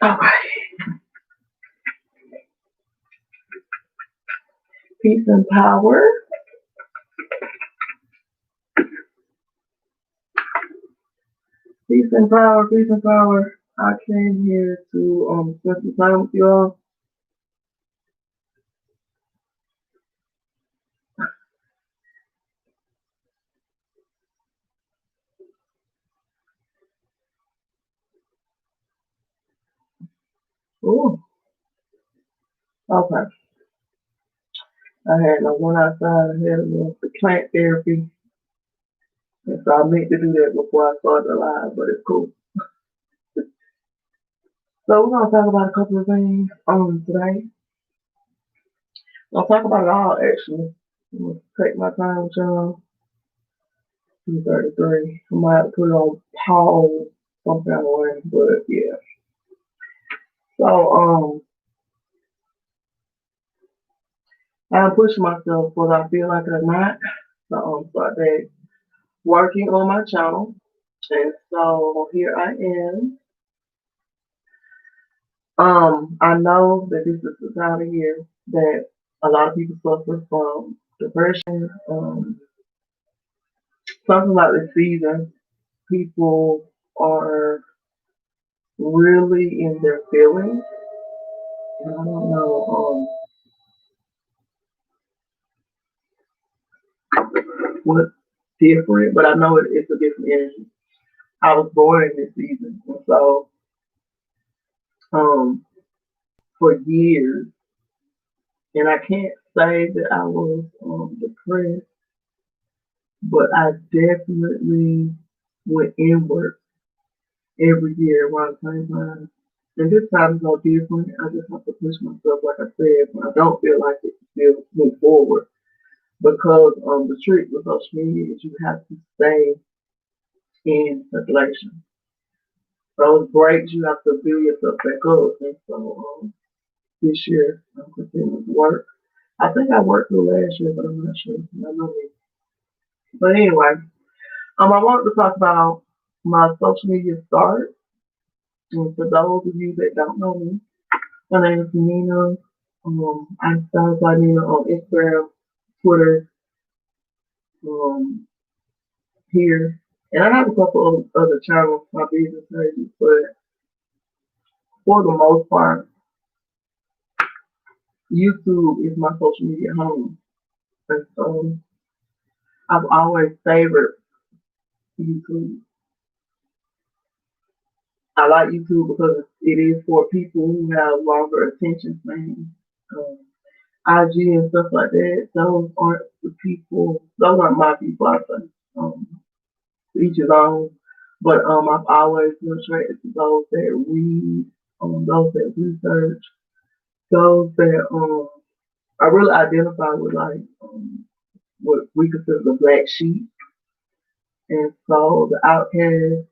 Okay. Peace and power. Peace and power. Peace and power. I came here to spend some time with y'all. Ooh. Okay. I had no one outside. I had a little plant therapy. And so I meant to do that before I started the live, but it's cool. So we're gonna talk about a couple of things today. I'll talk about it all actually. I'm gonna take my time with y'all. 2:33. I might have to put it on pause some kind of way, but yeah. So I'm pushing myself whether I feel like it or not. So start back working on my channel. And so here I am. I know that this is the time of year that a lot of people suffer from depression. Something like this season, people are really in their feelings. And I don't know what's different, but I know it's a different energy. I was born in this season, and so um, for years, and I can't say that I was depressed, but I definitely went inward every year around the same time. And this time is no different. I just have to push myself, like I said, when I don't feel like it, to still move forward. Because the trick with social media is you have to stay in circulation. Those breaks, you have to build yourself back up. And so this year, I'm continuing to work. I think I worked through last year, but I'm not sure. I know it. But anyway, I wanted to talk about my social media start. And for those of you that don't know me, my name is Nina. I'm sounds like Nina on Instagram, Twitter, um, here. And I have a couple of other channels, my business pages, but for the most part, YouTube is my social media home. And so I've always favored YouTube. I like YouTube because it is for people who have longer attention spans. Um, IG and stuff like that, those aren't the people, those aren't my people, I think. Each his own. But I've always been attracted to those that read, those that research, those that I really identify with, like what we consider the black sheep, and so the outcast.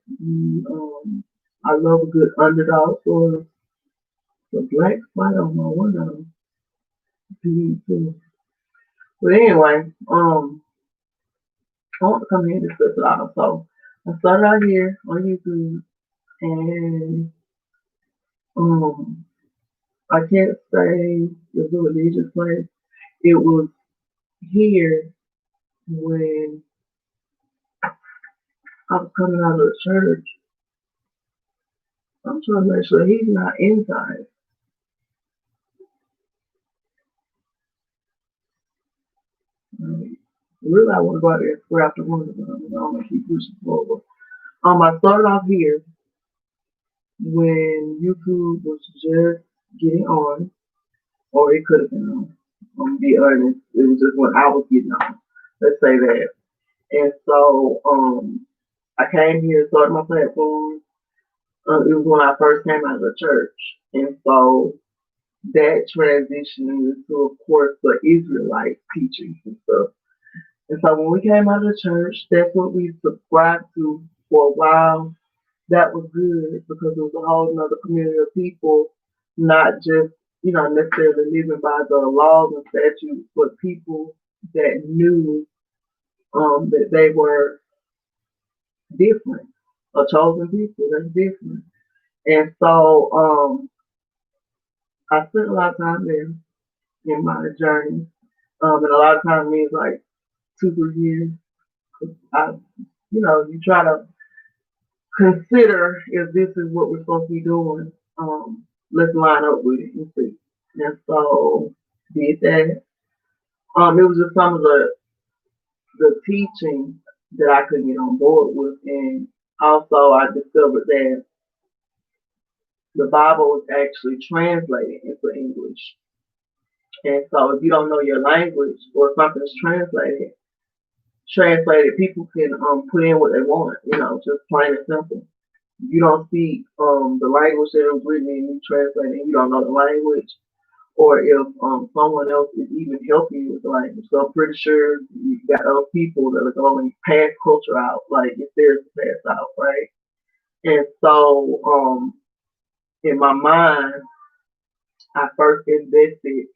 I love a good underdog story. The black spot on my window. Too. But anyway, I want to come here and discuss it all. So I started out here on YouTube, and um, I can't say it was a religious place. It was here when I was coming out of the church. I'm trying to make sure he's not inside. Right? Really, I want to go out there and scrap the window, but I'm going to keep pushing forward. I started off here when YouTube was just getting on, or it could have been on. I'm gonna be honest, it was just when I was getting on. Let's say that. And so I came here, started my platform. It was when I first came out of the church, and so that transitioned into, of course, the Israelite teachings and stuff. And so when we came out of the church, that's what we subscribed to for a while. That was good because it was a whole other community of people, not just, necessarily living by the laws and statutes, but people that knew that they were different, a chosen people that's different. And so I spent a lot of time there in my journey. And a lot of times means like 2, 3 years. I, you try to consider if this is what we're supposed to be doing. Let's line up with it and see. And so did that. It was just some of the teaching that I could get on board with, and also I discovered that the Bible was actually translated into English. And so if you don't know your language or something's translated, people can put in what they want, just plain and simple. If you don't speak the language that it was written in, you translate it, and you don't know the language, or if someone else is even helping you with the language. So I'm pretty sure you got other people that are going to pass culture out, like if there's a pass out, right? And so in my mind, I first invested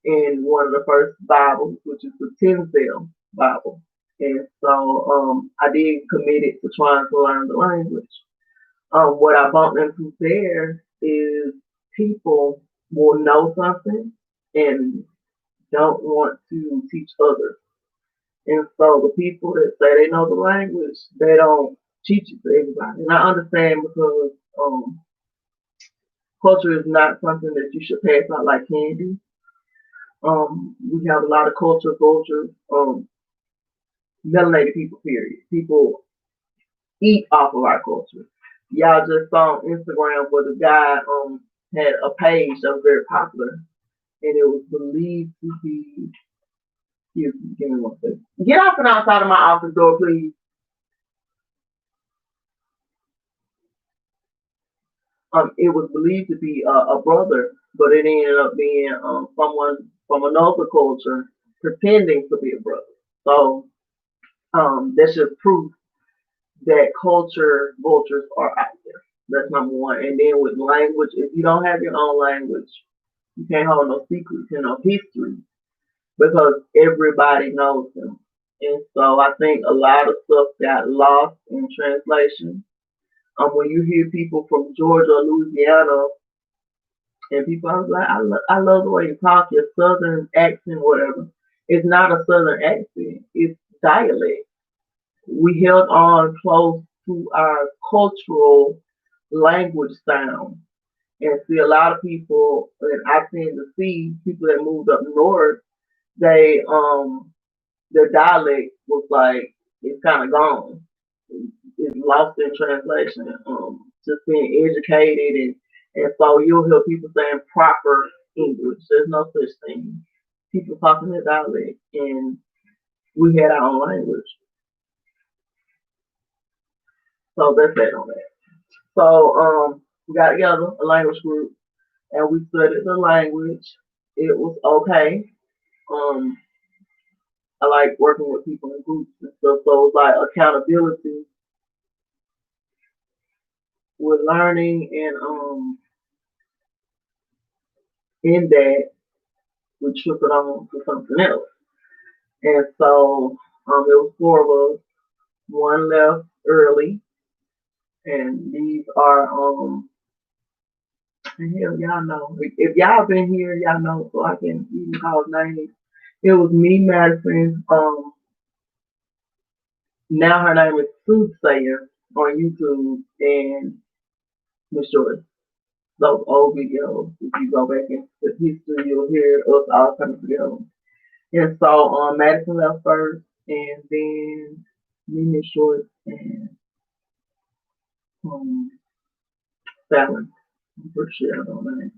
in one of the first Bibles, which is the Tinsdale Bible. And so I did committed to trying to learn the language. What I bumped into there is people will know something and don't want to teach others. And so the people that say they know the language, they don't teach it to everybody. And I understand because culture is not something that you should pass out like candy. We have a lot of culture, melanated people, period. People eat off of our culture. Y'all just saw on Instagram where the guy had a page that was very popular, and it was believed to be. Excuse me, give me one second. Get off and outside of my office door, please. It was believed to be a brother, but it ended up being someone from another culture pretending to be a brother. So that's just proof that culture vultures are out there. That's number one. And then with language, if you don't have your own language, you can't hold no secrets, history, because everybody knows them. And so I think a lot of stuff got lost in translation. When you hear people from Georgia or Louisiana, and people are like, I love the way you talk, your southern accent, whatever. It's not a southern accent, it's dialect. We held on close to our cultural language sound. And see, a lot of people, and I tend to see people that moved up north, they their dialect was like it's kind of gone. It's lost in translation. Just being educated, and so you'll hear people saying proper English. There's no such thing. People talking their dialect, and we had our own language. So that's that on that. So we got together a language group, and we studied the language. It was okay. Um, I like working with people in groups and stuff. So it's like accountability with learning, and in that we trickled on to something else. And so it was 4 of us. One left early, and these are and hell, y'all know. If y'all been here, y'all know, so I can even call names. It was me, Madison. Now her name is Soothsayer on YouTube, and Miss Joyce. Those old videos, if you go back into the history, you'll hear us all coming together. And so Madison left first, and then me, Miss Joyce, and Fallon. I'm pretty sure I don't know.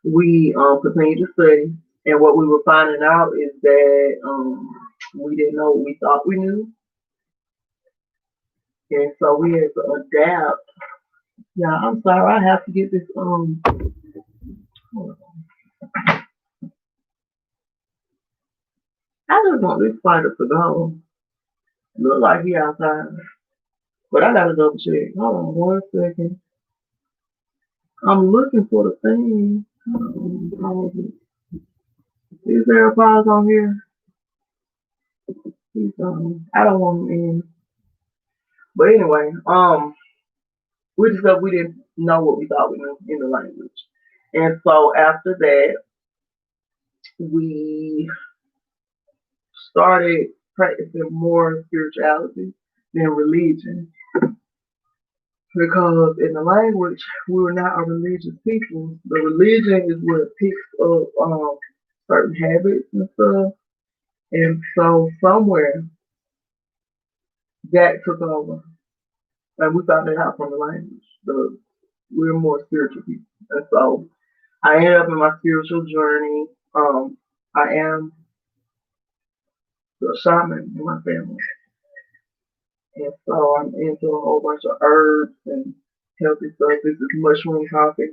We continued to study, and what we were finding out is that we didn't know what we thought we knew, and so we had to adapt. Yeah, I'm sorry, I have to get this. I just want this spider to go. Look like he outside, but I gotta double check. Hold on 1 second. I'm looking for the thing. Is there a pause on here? I don't want him in. But anyway, we discovered we didn't know what we thought we knew in the language. And so after that, we started practicing more spirituality than religion because in the language we were not a religious people. The religion is what picks up certain habits and stuff, and so somewhere that took over, and we found it out from the language. We're more spiritual people, and so I ended up in my spiritual journey. I am the shaman in my family. And so I'm into a whole bunch of herbs and healthy stuff. This is mushroom coffee.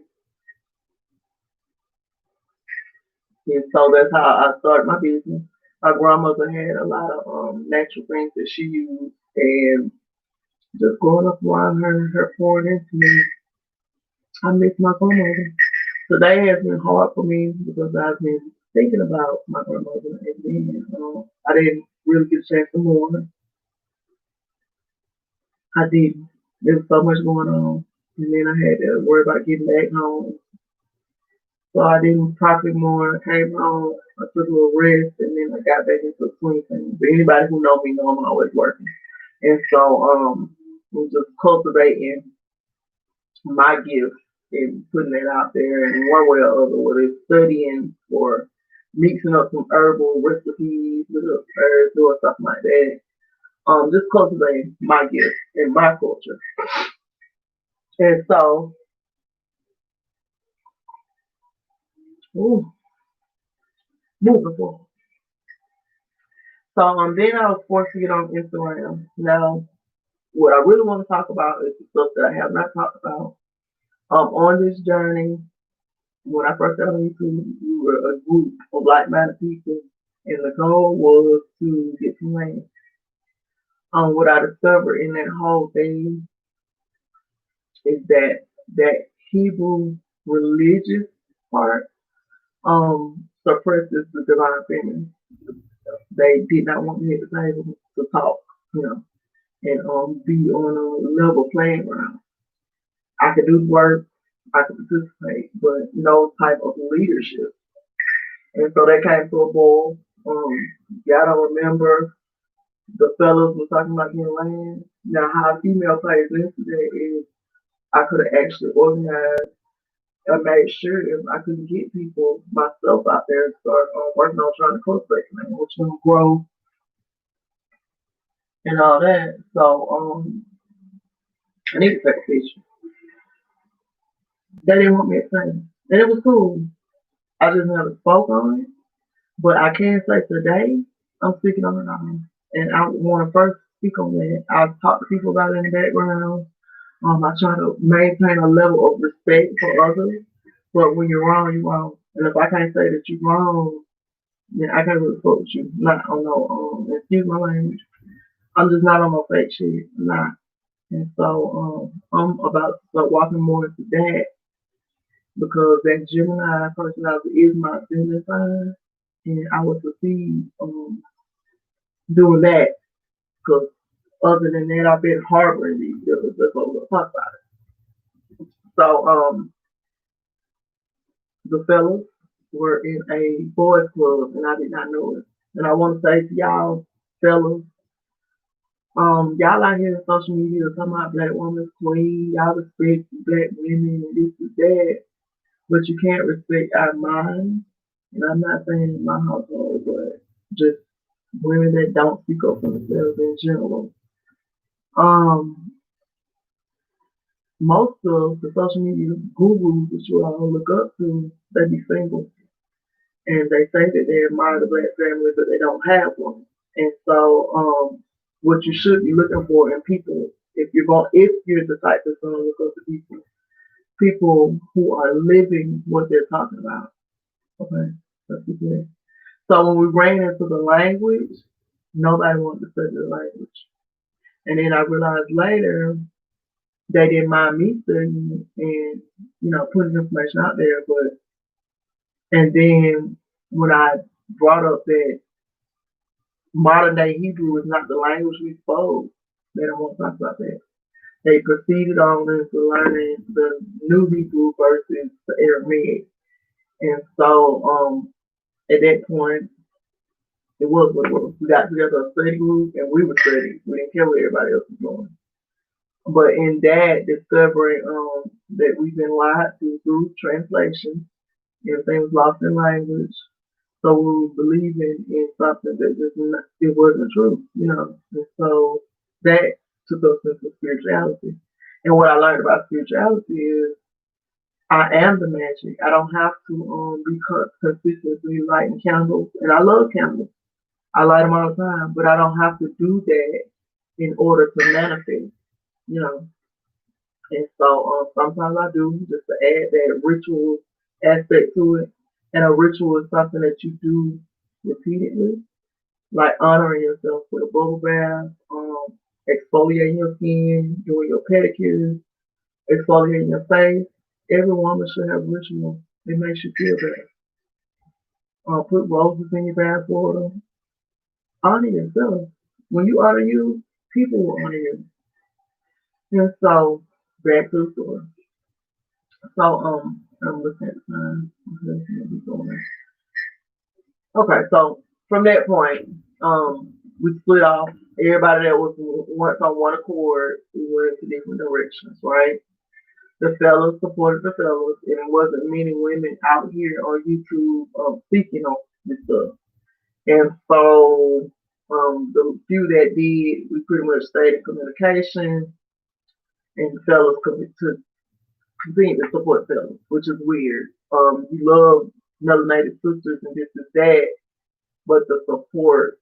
And so that's how I started my business. My grandmother had a lot of natural things that she used, and just growing up around her pouring into me, I miss my grandmother. Today has been hard for me because I've been thinking about my grandmother, and then I didn't really get a chance to mourn her. I didn't. There was so much going on, and then I had to worry about getting back home. So I didn't properly mourn. I came home, I took a little rest, and then I got back into the swing thing. But anybody who knows me know I'm always working. And so I'm just cultivating my gift and putting it out there in one way or other, whether it's studying or mixing up some herbal recipes with herbs or something like that. Just cultivating my gift and my culture. And so, ooh, moving forward. So then I was forced to get on Instagram. Now, what I really want to talk about is the stuff that I have not talked about. On this journey, when I first got on YouTube, we were a group of like-minded people, and the goal was to get some land. What I discovered in that whole thing is that Hebrew religious part suppresses the divine feminine. They did not want me at the table to talk, you know, and be on a level playing ground. I could do work, I could participate, but no type of leadership. And so that came to a boil. Y'all don't remember the fellas were talking about getting land. Now, how a female plays into that is I could have actually organized and made sure if I could get people myself out there and start working on trying to cultivate land, which will grow and all that. So I need to take a picture. They didn't want me to say. And it was cool. I just never spoke on it. But I can say today, I'm speaking on it all. And I want to first speak on that. I've talked to people about it in the background. I try to maintain a level of respect for others. But when you're wrong, you're wrong. And if I can't say that you're wrong, then I can't really fuck with you. Not on no, excuse my language. I'm just not on no fake shit. I'm not. And so I'm about to start walking more into that because that Gemini personality is my feminine sign, and I will succeed doing that because other than that, I've been harboring these feelings. That's what we're talk about it. So the fellas were in a boys club, and I did not know it. And I want to say to y'all, fellas, y'all out here in social media talking about black woman's queen, y'all respect black women and this and that, but you can't respect our minds. And I'm not saying in my household, but just women that don't speak up for themselves in general. Most of the social media gurus that you all look up to, they be single. And they say that they admire the black family, but they don't have one. And so, what you should be looking for in people, if you're the type that's going to look up to people who are living what they're talking about. Okay, that's good. So when we ran into the language, nobody wanted to study the language. And then I realized later they didn't mind me studying and putting information out there, but and then when I brought up that modern day Hebrew is not the language we spoke, they don't want to talk about that. They proceeded on into learning the new Hebrew versus the Aramaic. And so at that point, it was what it was. We got together a study group and we were studying. We didn't care what everybody else was doing. But in that, discovering that we've been lied to through translation, everything was lost in language. So we were believing in something that just it wasn't true, you know. And so that took us into spirituality. And what I learned about spirituality is I am the magic. I don't have to be consistently lighting candles, and I love candles. I light them all the time, but I don't have to do that in order to manifest, you know. And so sometimes I do just to add that ritual aspect to it. And a ritual is something that you do repeatedly, like honoring yourself with a bubble bath, exfoliating your skin, doing your pedicures, exfoliating your face. Every woman should have a ritual. It makes you feel better. Put roses in your bath water. Honor yourself. When you honor you, people will honor you. And so, back to the story. So, I'm looking at the time. Okay, so from that point, we split off. Everybody that was once on one accord, we went into different directions, right? The fellas supported the fellas, and it wasn't many women out here on YouTube speaking on this stuff. And so, the few that did, we pretty much stayed in communication, and the fellas to continue to support fellas, which is weird. You love melanated sisters and this is that, but the support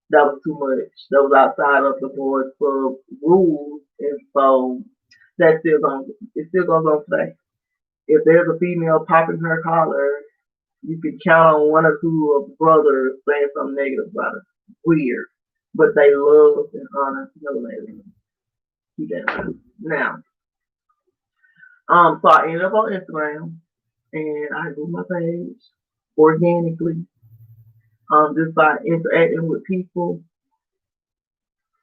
that was too much. That was outside of the board's club rules, and so that still goes. It still goes on today. If there's a female popping her collar, you can count on one or two of the brothers saying something negative about her. Weird, but they love and honor melanated. Keep that in mind. Now, so I ended up on Instagram, and I grew my page organically, just by interacting with people,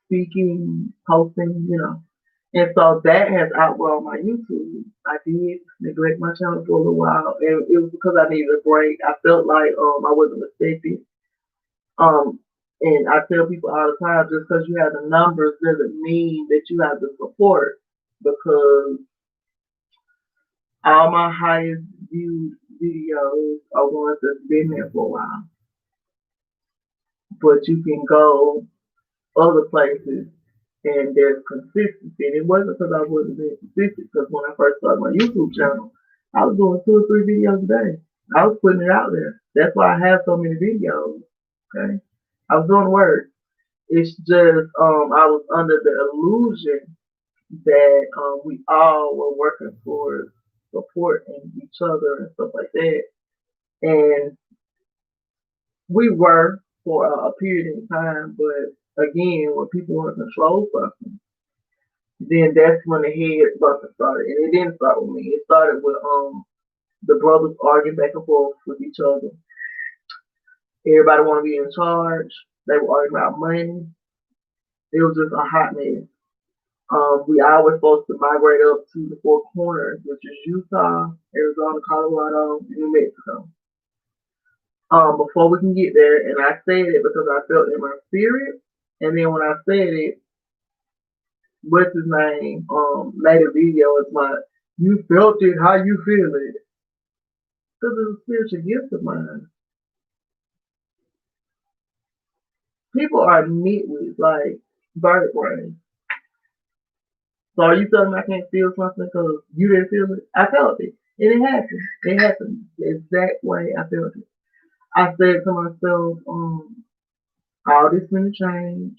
speaking, posting, you know. And so that has outgrown my YouTube. I did neglect my channel for a little while, and it was because I needed a break. I felt like I wasn't respected. Um, and I tell people all the time, just because you have the numbers doesn't mean that you have the support. Because all my highest viewed videos are ones that's been there for a while. But you can go other places and there's consistency. And it wasn't because I wasn't being consistent, because when I first started my YouTube channel, I was doing 2 or 3 videos a day. I was putting it out there. That's why I have so many videos. Okay. I was doing work. It's just I was under the illusion that we all were working for supporting each other and stuff like that. And we were for a period of time, but again, when people want to control something, then that's when the head busting started. And it didn't start with me. It started with the brothers arguing back and forth with each other. Everybody want to be in charge. They were arguing about money. It was just a hot mess. We all were supposed to migrate up to the 4 corners, which is Utah, Arizona, Colorado, and New Mexico. Before we can get there, and I said it because I felt it in my spirit. And then when I said it, what's his name? Made a video. It's like, you felt it, how you feel it? Because it's a spiritual gift of mine. People are nitwits, like bird brain. So are you telling me I can't feel something because you didn't feel it? I felt it. And it happened. It happened the exact way I felt it. I said to myself, all this gonna change.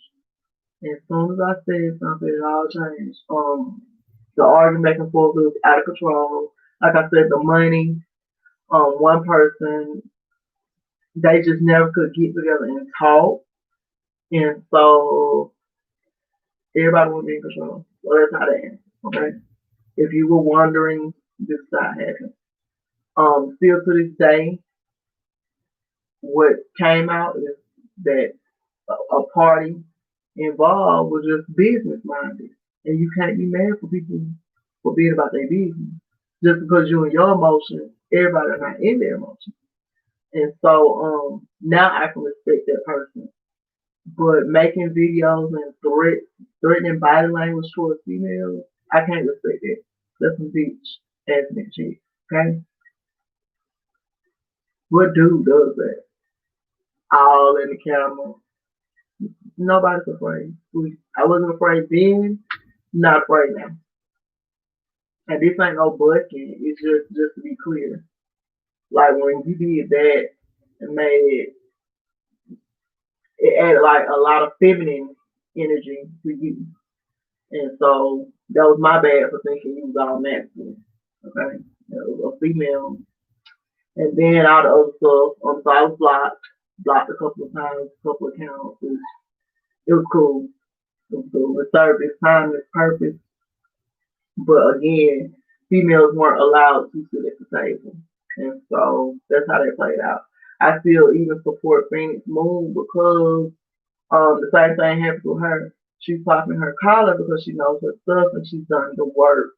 And as soon as I said something, it all changed. The argument back and forth was out of control. Like I said, the money, one person, they just never could get together and talk. And so everybody would be in control. So that's how that ends. Okay. If you were wondering, this is how it happened. Still to this day, what came out is that a party involved was just business minded. And you can't be mad for people for being about their business. Just because you're in your emotions, everybody not in their emotions. And so now I can respect that person. But making videos and threatening body language towards females, I can't respect that. That's some bitch ass nigga shit. Okay? What dude does that? All in the camera. Nobody's afraid. I wasn't afraid then, not afraid now. And this ain't no bucking. It's just to be clear. Like when you did that, it made it added like a lot of feminine energy to you. And so that was my bad for thinking you was all masculine. Okay. It was a female. And then all the other stuff, so I was blocked a couple of times, a couple of accounts. It was cool. It was cool. It served its time, its purpose. But again, females weren't allowed to sit at the table. And so that's how that played out. I still even support Phoenix Moon because the same thing happened with her. She's popping her collar because she knows her stuff and she's done the work.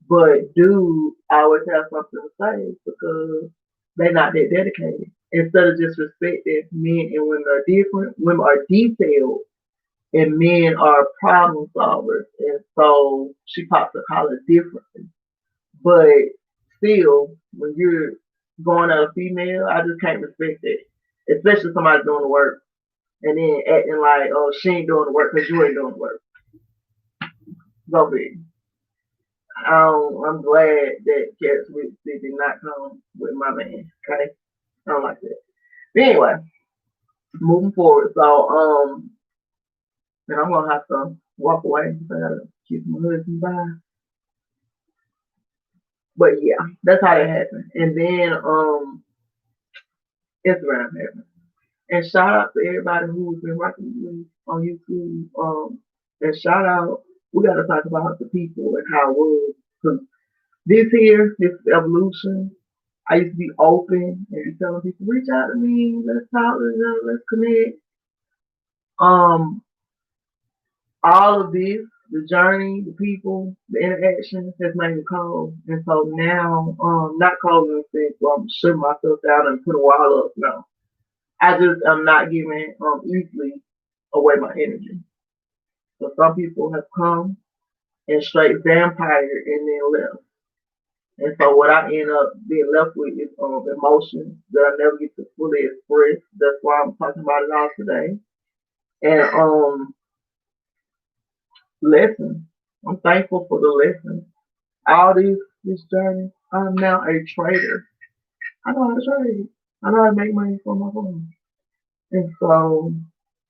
But dudes always have something to say because they're not that dedicated. Instead of just respecting men and women are different, women are detailed and men are problem solvers. And so she pops her collar differently. But still, when you're going at a female, I just can't respect it. Especially somebody doing the work and then acting like, oh, she ain't doing the work because you ain't doing the work. Go big. I'm glad that Cats with did not come with my man. Okay, I don't like that. But anyway, moving forward. So and I'm gonna have to walk away because I gotta keep my husband by. But yeah, that's how that happened. And then Instagram happened. And shout out to everybody who's been rocking with me on YouTube. And shout out, we gotta talk about the people and how it was. Cause this evolution, I used to be open and be telling people, reach out to me, let's talk, let's connect. Um, all of this, the journey, the people, the interaction has made me cold. And so now, not cold in the sense where I'm shutting myself down and put a wall up. No, I just am not giving easily away my energy. So some people have come and straight vampire and then left. And so what I end up being left with is emotions that I never get to fully express. That's why I'm talking about it all today. And lessons. I'm thankful for the lessons. All this journey, I'm now a trader. I know how to trade. I know how to make money from my phone. And so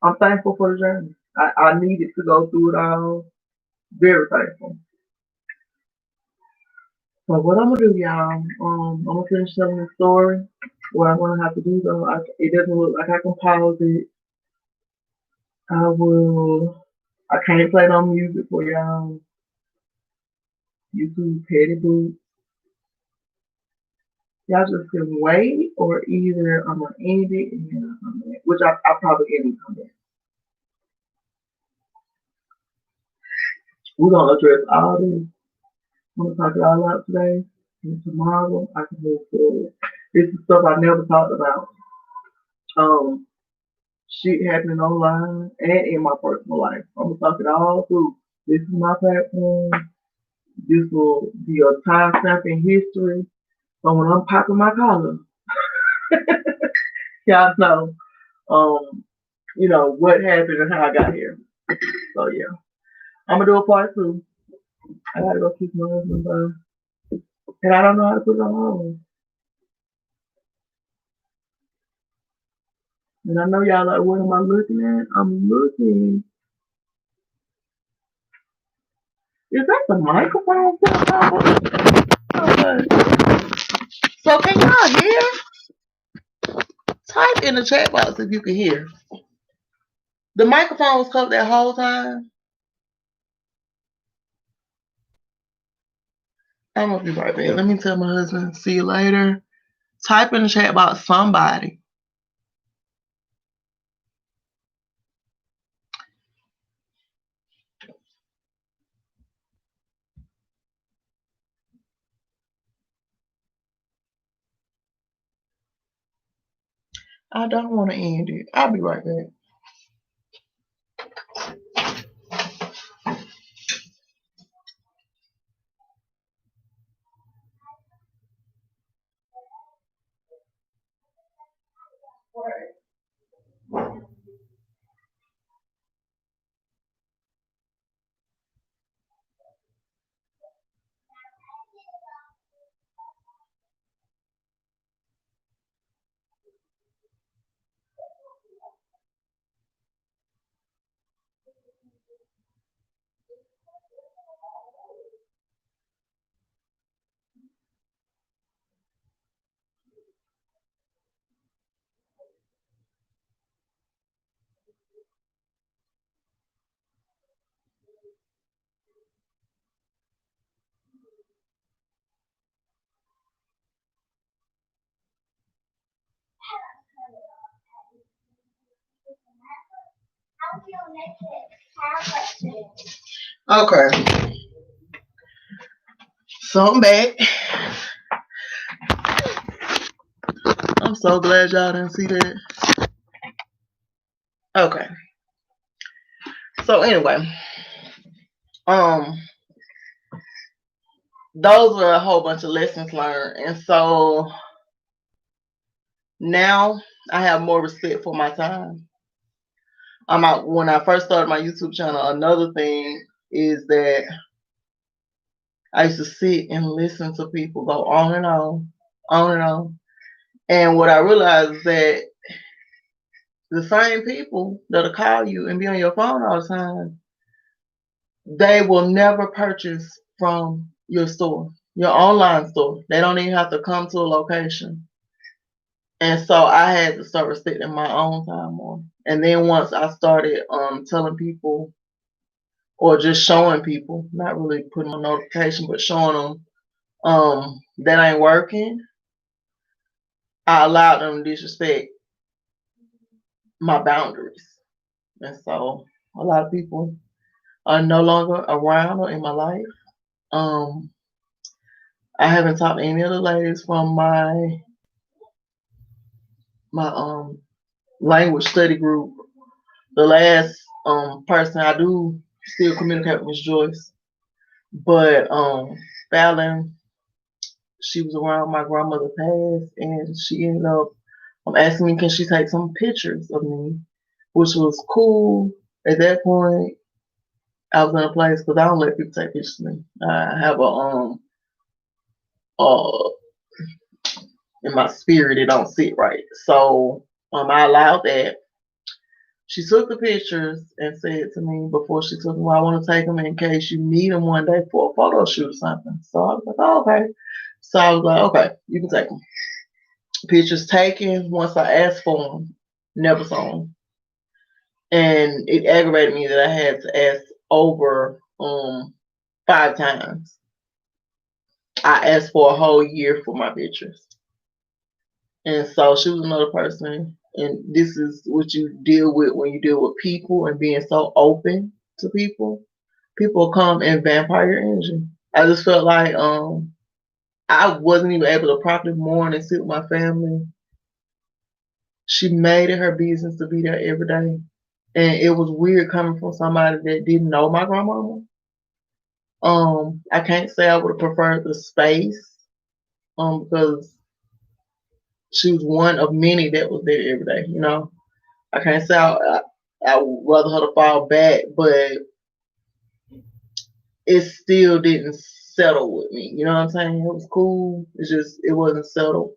I'm thankful for the journey. I needed to go through it all. Very thankful. So what I'm gonna do, y'all, I'm gonna finish telling the story. What I'm gonna have to do though, it doesn't look like I can pause it. I will. I can't play no music for y'all. YouTube petty boots. Y'all just can wait, or either I'm gonna end it and then I'll come back, which I probably can come back. We're gonna address all this. I'm gonna talk it all out today, and tomorrow I can move forward. This is stuff I never talked about. Um, Shit happening online and in my personal life. I'm gonna talk it all through. This is my platform. This will be a timestamp in history. So when I'm popping my collar, y'all know, um, what happened and how I got here. So yeah, I'm gonna do a part two. I gotta go keep my husband by, and I don't know how to put it on. And I know y'all like, what am I looking at? I'm looking. Is that the microphone? Okay. So can y'all hear? Type in the chat box if you can hear. The microphone was covered that whole time. I'm gonna be right back. Let me tell my husband, see you later. Type in the chat box somebody. I don't want to end it. I'll be right back. Okay, so I'm back. I'm so glad y'all didn't see that. Okay. So anyway, um, those were a whole bunch of lessons learned, and so now I have more respect for my time. When I first started my YouTube channel, another thing is that I used to sit and listen to people go on and on, on and on. And what I realized is that the same people that'll call you and be on your phone all the time, they will never purchase from your store, your online store. They don't even have to come to a location. And so I had to start respecting my own time more. And then once I started telling people or just showing people, not really putting on notification, but showing them that ain't working, I allowed them to disrespect my boundaries. And so a lot of people are no longer around or in my life. I haven't talked to any of the ladies from my language study group. The last person I do still communicate with Miss Joyce, but Fallon, she was around my grandmother passed, and she ended up asking me, can she take some pictures of me, which was cool. At that point, I was in a place because I don't let people take pictures of me. I have a uh in my spirit, it don't sit right. So I allowed that. She took the pictures and said to me before she took them, well, I want to take them in case you need them one day for a photo shoot or something. So I was like, oh, okay. So I was like, okay, you can take them. Pictures taken once I asked for them, never saw them. And it aggravated me that I had to ask over 5 times. I asked for a whole year for my pictures. And so she was another person. And this is what you deal with when you deal with people and being so open to people. People come in vampire energy. I just felt like I wasn't even able to properly mourn and sit with my family. She made it her business to be there every day. And it was weird coming from somebody that didn't know my grandmama. I can't say I would have preferred the space because she was one of many that was there every day, you know. I can't say I would rather her to fall back, but it still didn't settle with me. You know what I'm saying? It was cool. It's just it wasn't settled.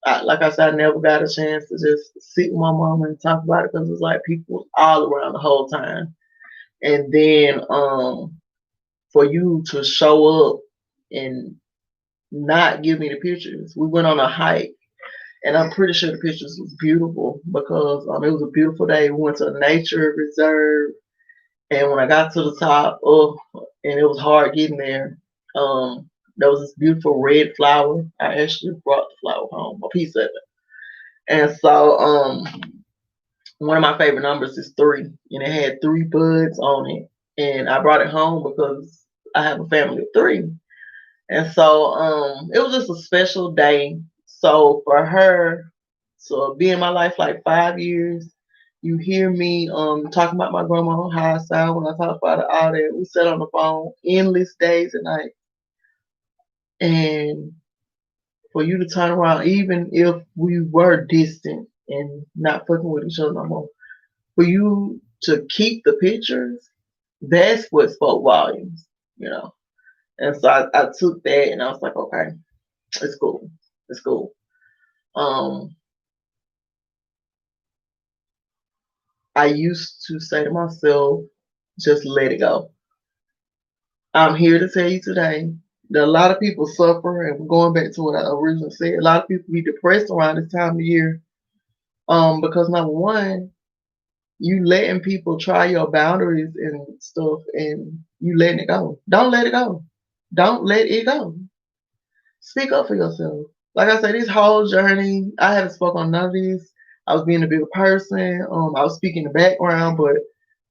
Like I said, I never got a chance to just sit with my mom and talk about it because it was like people all around the whole time. And then for you to show up and not give me the pictures, we went on a hike. And I'm pretty sure the pictures was beautiful because it was a beautiful day. We went to a nature reserve. And when I got to the top, and it was hard getting there, there was this beautiful red flower. I actually brought the flower home, a piece of it. And so one of my favorite numbers is 3, and it had 3 buds on it. And I brought it home because I have a family of 3. And so it was just a special day. So for her, So be in my life like 5 years. You hear me talking about my grandma on high side when I talk about it all that. We sat on the phone endless days and nights. And for you to turn around, even if we were distant and not fucking with each other no more, for you to keep the pictures, that's what spoke volumes, you know. And so I took that and I was like, okay, it's cool. It's cool. Um, I used to say to myself, just let it go. I'm here to tell you today that a lot of people suffer, and going back to what I originally said, a lot of people be depressed around this time of year. Because number one, you letting people try your boundaries and stuff, and you letting it go. Don't let it go. Don't let it go. Speak up for yourself. Like I said, this whole journey, I haven't spoken on none of these. I was being a bigger person. I was speaking in the background, but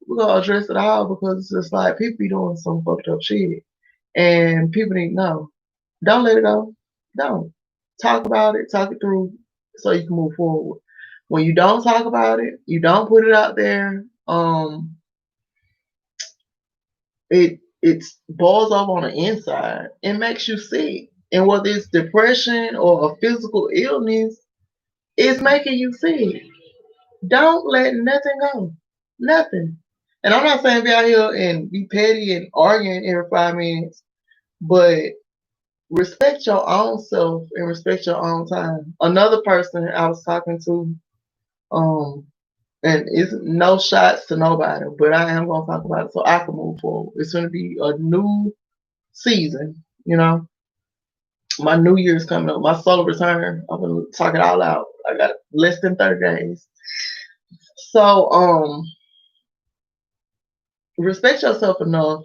we're gonna address it all because it's just like people be doing some fucked up shit, and people need to know. Don't let it go. Don't talk about it. Talk it through so you can move forward. When you don't talk about it, you don't put it out there. It boils up on the inside. It makes you sick. And whether it's depression or a physical illness, it's making you sick. Don't let nothing go. Nothing. And I'm not saying be out here and be petty and arguing every 5 minutes, but respect your own self and respect your own time. Another person I was talking to, um, and it's no shots to nobody, but I am gonna talk about it so I can move forward. It's gonna be a new season, you know. My New Year's coming up, my solar return. I'm gonna talk it all out. I got less than 30 days. So respect yourself enough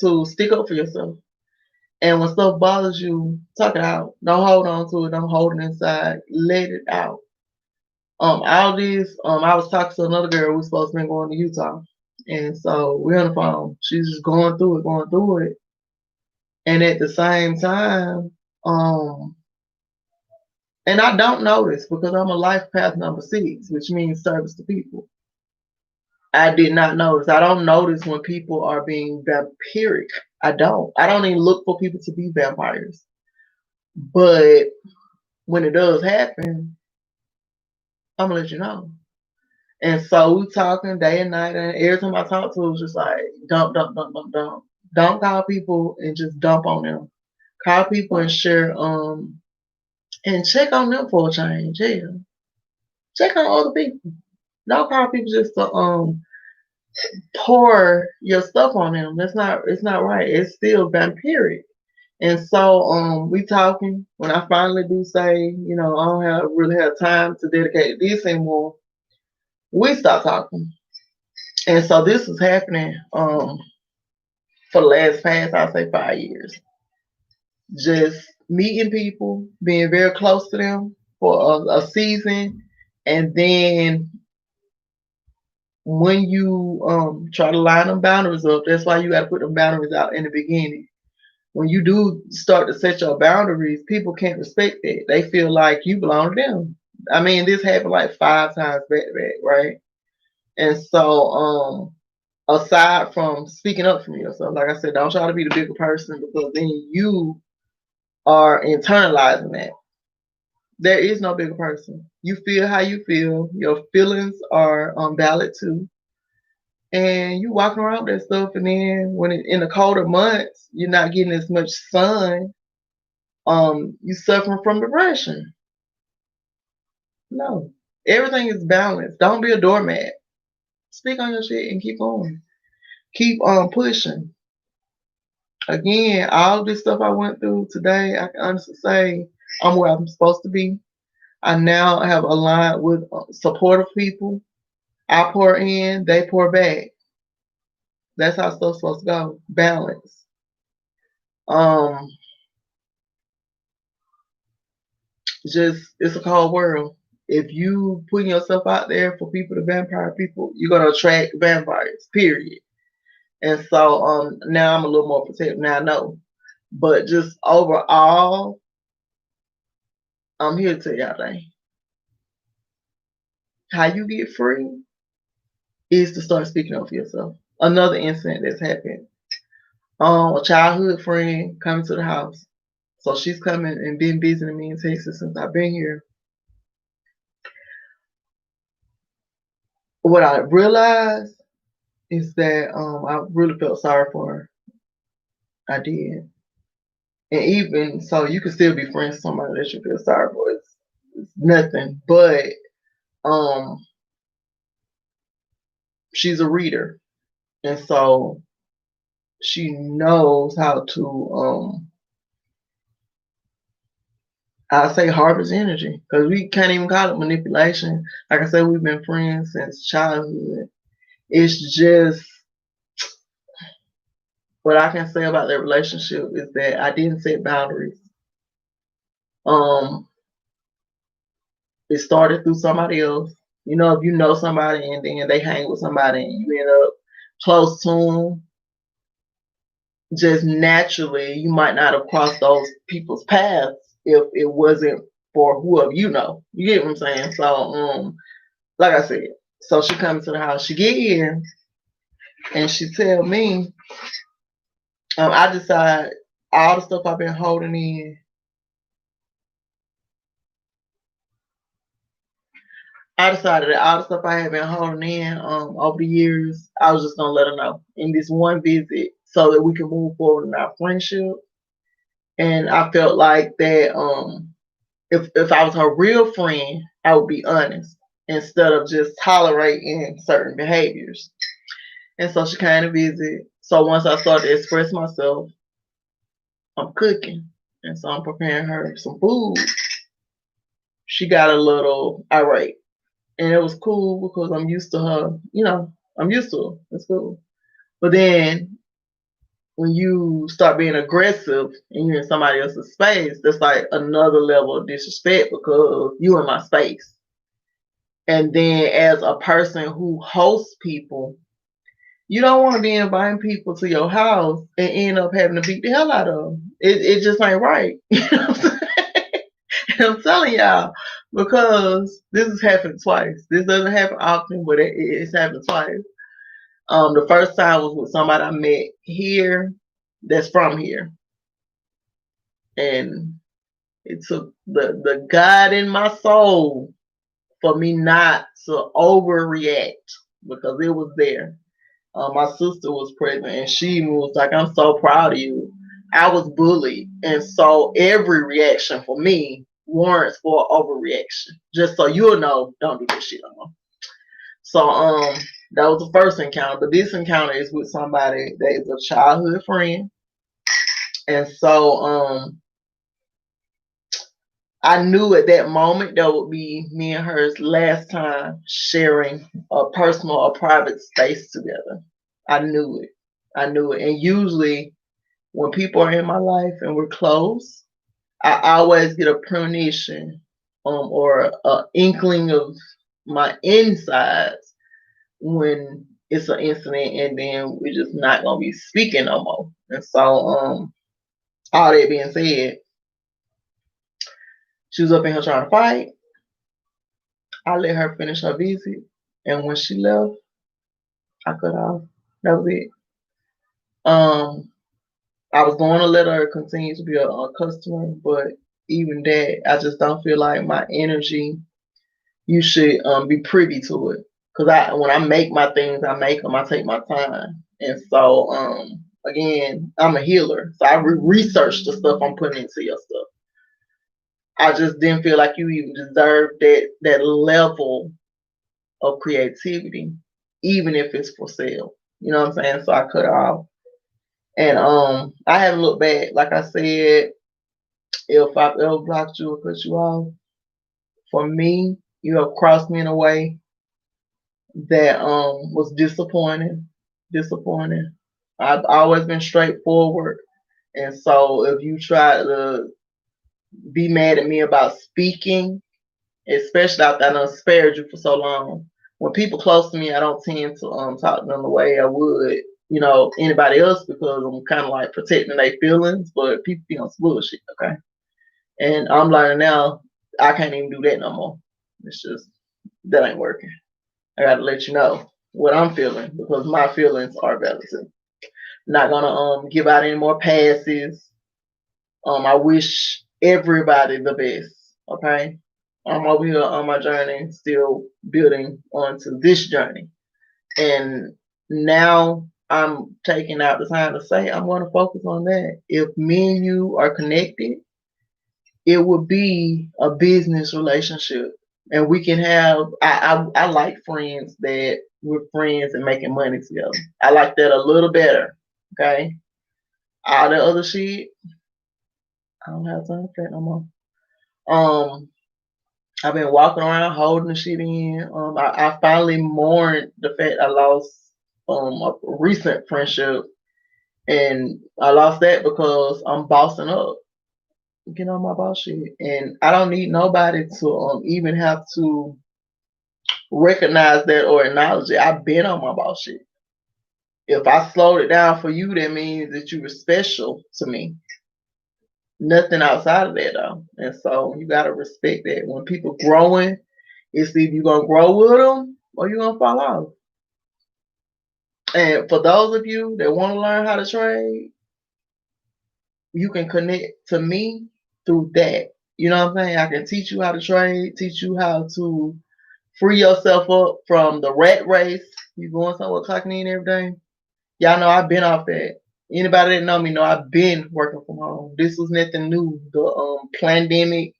to stick up for yourself. And when stuff bothers you, talk it out. Don't hold on to it. Don't hold it inside. Let it out. All this, I was talking to another girl who's supposed to be going to Utah. And so we're on the phone. She's just going through it. And at the same time, and I don't notice because I'm a life path number 6, which means service to people. I did not notice. I don't notice when people are being vampiric. I don't. I don't even look for people to be vampires. But when it does happen, I'm gonna let you know. And so we talking day and night, and every time I talk to her, it's just like dump, dump, dump, dump, dump. Don't call people and just dump on them. Call people and share, and check on them for a change. Yeah, check on other people. Don't call people just to pour your stuff on them. That's not. It's not right. It's still vampiric. And so we talking. When I finally do say, I don't really have time to dedicate to this anymore, we start talking. And so this is happening for the last past, I'll say 5 years. Just meeting people, being very close to them for a season, and then when you try to line them boundaries up, that's why you got to put them boundaries out in the beginning. When you do start to set your boundaries, people can't respect that. They feel like you belong to them. I mean, this happened like 5 times back to back, right? And so, aside from speaking up for yourself, like I said, don't try to be the bigger person because then you are internalizing that. There is no bigger person. You feel how you feel. Your feelings are valid too. And you walking around with that stuff, and then when in the colder months, you're not getting as much sun. You suffering from depression. No, everything is balanced. Don't be a doormat. Speak on your shit and keep going. Keep on pushing. Again, all this stuff I went through today, I can honestly say I'm where I'm supposed to be. I now have aligned with supportive people. I pour in, they pour back. That's how stuff's supposed to go. Balance. Um, just it's a cold world. If you putting yourself out there for people to vampire people, you're gonna attract vampires. Period. And so now I'm a little more protective. Now I know, but just overall, I'm here to tell y'all things. how you get free is to start speaking up for yourself. Another incident that's happened. A childhood friend coming to the house. So she's coming and been visiting me in Texas since I've been here. What I realized is that I really felt sorry for her. I did. And even so, you can still be friends with somebody that you feel sorry for. It's nothing. But um, she's a reader. And so she knows how to I say harvest energy, because we can't even call it manipulation. Like I said, we've been friends since childhood. It's just what I can say about that relationship is that I didn't set boundaries. Um, it started through somebody else. You know, if you know somebody and then they hang with somebody and you end up close to them, just naturally you might not have crossed those people's paths if it wasn't for whoever you know. You get what I'm saying? So, like I said, so she comes to the house. She get here and she tell me, I decide all the stuff I've been holding in. I decided that all the stuff I had been holding in over the years, I was just gonna let her know in this one visit so that we can move forward in our friendship. And I felt like that if I was her real friend, I would be honest instead of just tolerating certain behaviors. And so she came to visit. So once I started to express myself, I'm cooking. And so I'm preparing her some food. She got a little irate. And it was cool because I'm used to her, I'm used to her. It's cool. But then when you start being aggressive and you're in somebody else's space, that's like another level of disrespect because you in my space. And then as a person who hosts people, you don't want to be inviting people to your house and end up having to beat the hell out of them. It just ain't right. You know what I'm saying? I'm telling y'all, because this has happened twice. This doesn't happen often, but it's happened twice. The first time was with somebody I met here that's from here. And it took the God in my soul for me not to overreact because it was there. My sister was present and she was like, I'm so proud of you. I was bullied. And so every reaction for me warrants for overreaction. Just so you'll know, don't do this shit no more. So that was the first encounter. But this encounter is with somebody that is a childhood friend. And so I knew at that moment that would be me and her's last time sharing a personal or private space together. I knew it. I knew it. And usually when people are in my life and we're close, I always get a premonition or an inkling of my insides when it's an incident and then we're just not going to be speaking no more. And so all that being said, she was up in here trying to fight. I let her finish her visit. And when she left, I cut off. That was it. I was going to let her continue to be a customer, but even that, I just don't feel like my energy, you should be privy to it. Because when I make my things, I make them, I take my time. And so, again, I'm a healer. So I research the stuff I'm putting into your stuff. I just didn't feel like you even deserved that level of creativity, even if it's for sale. You know what I'm saying? So I cut off. And I haven't looked back. Like I said, if I've ever blocked you or cut you off, for me, you have crossed me in a way that was disappointing. Disappointing. I've always been straightforward. And so if you try to be mad at me about speaking, especially after I done spared you for so long, when people close to me, I don't tend to talk to them the way I would, anybody else because I'm kind of like protecting their feelings, but people be on some bullshit, okay? And I'm learning now I can't even do that no more. It's just that ain't working. I gotta let you know what I'm feeling because my feelings are valid too. Not gonna give out any more passes. I wish everybody the best. Okay. I'm over here on my journey, still building onto this journey. And now I'm taking out the time to say I'm going to focus on that. If me and you are connected, it would be a business relationship. And we can have, I like friends that we're friends and making money together. I like that a little better. Okay. All the other shit, I don't have time for that no more. Um, I've been walking around holding the shit in. I finally mourned the fact I lost a recent friendship, and I lost that because I'm bossing up, get on my boss shit, and I don't need nobody to even have to recognize that or acknowledge it. I've been on my boss shit. If I slowed it down for you, that means that you were special to me. Nothing outside of that though, and so you gotta respect that. When people growing, it's either you gonna grow with them or you gonna fall off. And for those of you that want to learn how to trade, you can connect to me through that. You know what I'm saying? I can teach you how to trade, teach you how to free yourself up from the rat race. You going somewhere clocking in every day. Y'all know I've been off that. Anybody that know me know I've been working from home. This was nothing new. The pandemic,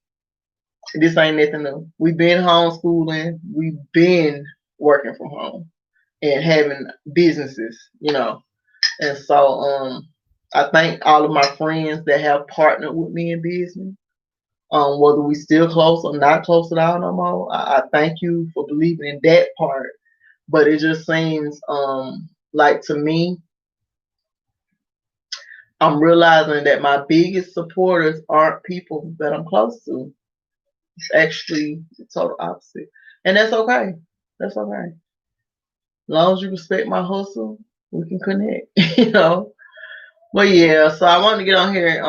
this ain't nothing new. We've been homeschooling. We've been working from home and having businesses, you know. And so I thank all of my friends that have partnered with me in business. Whether we still close or not close at all no more, I thank you for believing in that part. But it just seems like to me, I'm realizing that my biggest supporters aren't people that I'm close to. It's actually the total opposite. And that's okay. That's okay. As long as you respect my hustle, we can connect, you know. But yeah, so I wanted to get on here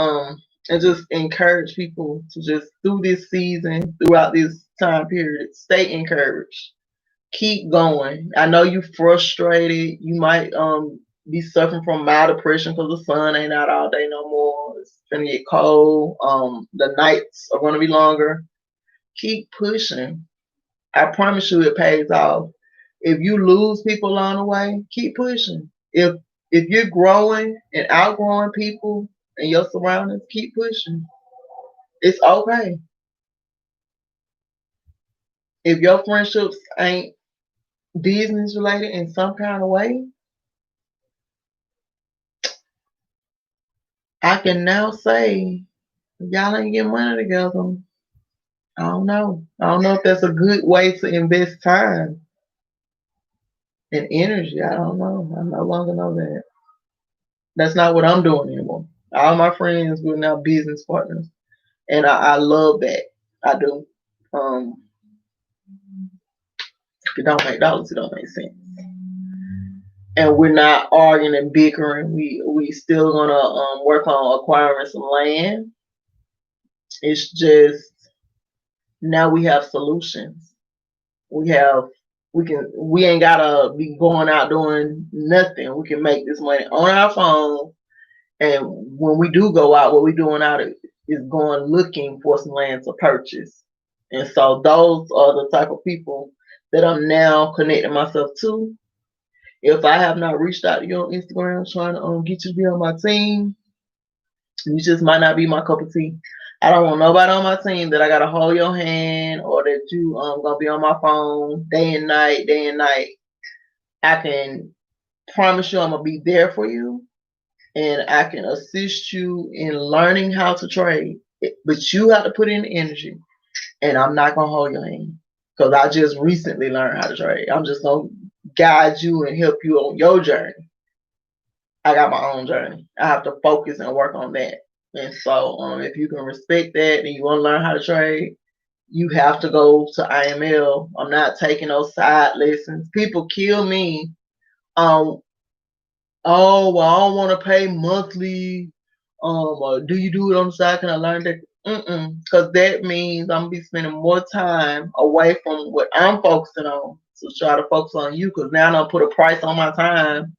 and just encourage people to just through this season, throughout this time period, stay encouraged. Keep going. I know you frustrated. You might be suffering from mild depression because the sun ain't out all day no more. It's gonna get cold. The nights are gonna be longer. Keep pushing. I promise you it pays off. If you lose people along the way, keep pushing. If you're growing and outgrowing people and your surroundings, keep pushing. It's okay. If your friendships ain't business related in some kind of way, I can now say y'all ain't getting money together. I don't know. I don't know if that's a good way to invest time and energy. I don't know. I no longer know that. That's not what I'm doing anymore. All my friends we're now business partners, and I love that. I do. If it don't make dollars, it don't make sense. And we're not arguing and bickering. We still gonna work on acquiring some land. It's just now we have solutions. We have we ain't gotta be going out doing nothing. We can make this money on our phone. And when we do go out, what we're doing out is going looking for some land to purchase. And so those are the type of people that I'm now connecting myself to. If I have not reached out to you on Instagram trying to get you to be on my team, you just might not be my cup of tea. I don't want nobody on my team that I gotta hold your hand or that you gonna be on my phone day and night, day and night. I can promise you I'm gonna be there for you and I can assist you in learning how to trade. But you have to put in the energy and I'm not gonna hold your hand. Because I just recently learned how to trade. I'm just gonna guide you and help you on your journey. I got my own journey. I have to focus and work on that. And so, if you can respect that and you want to learn how to trade, you have to go to IML. I'm not taking those side lessons. People kill me. Oh, well, I don't want to pay monthly. Do you do it on the side? Can I learn that? Because that means I'm gonna be spending more time away from what I'm focusing on. So try to focus on you, because now I'll put a price on my time,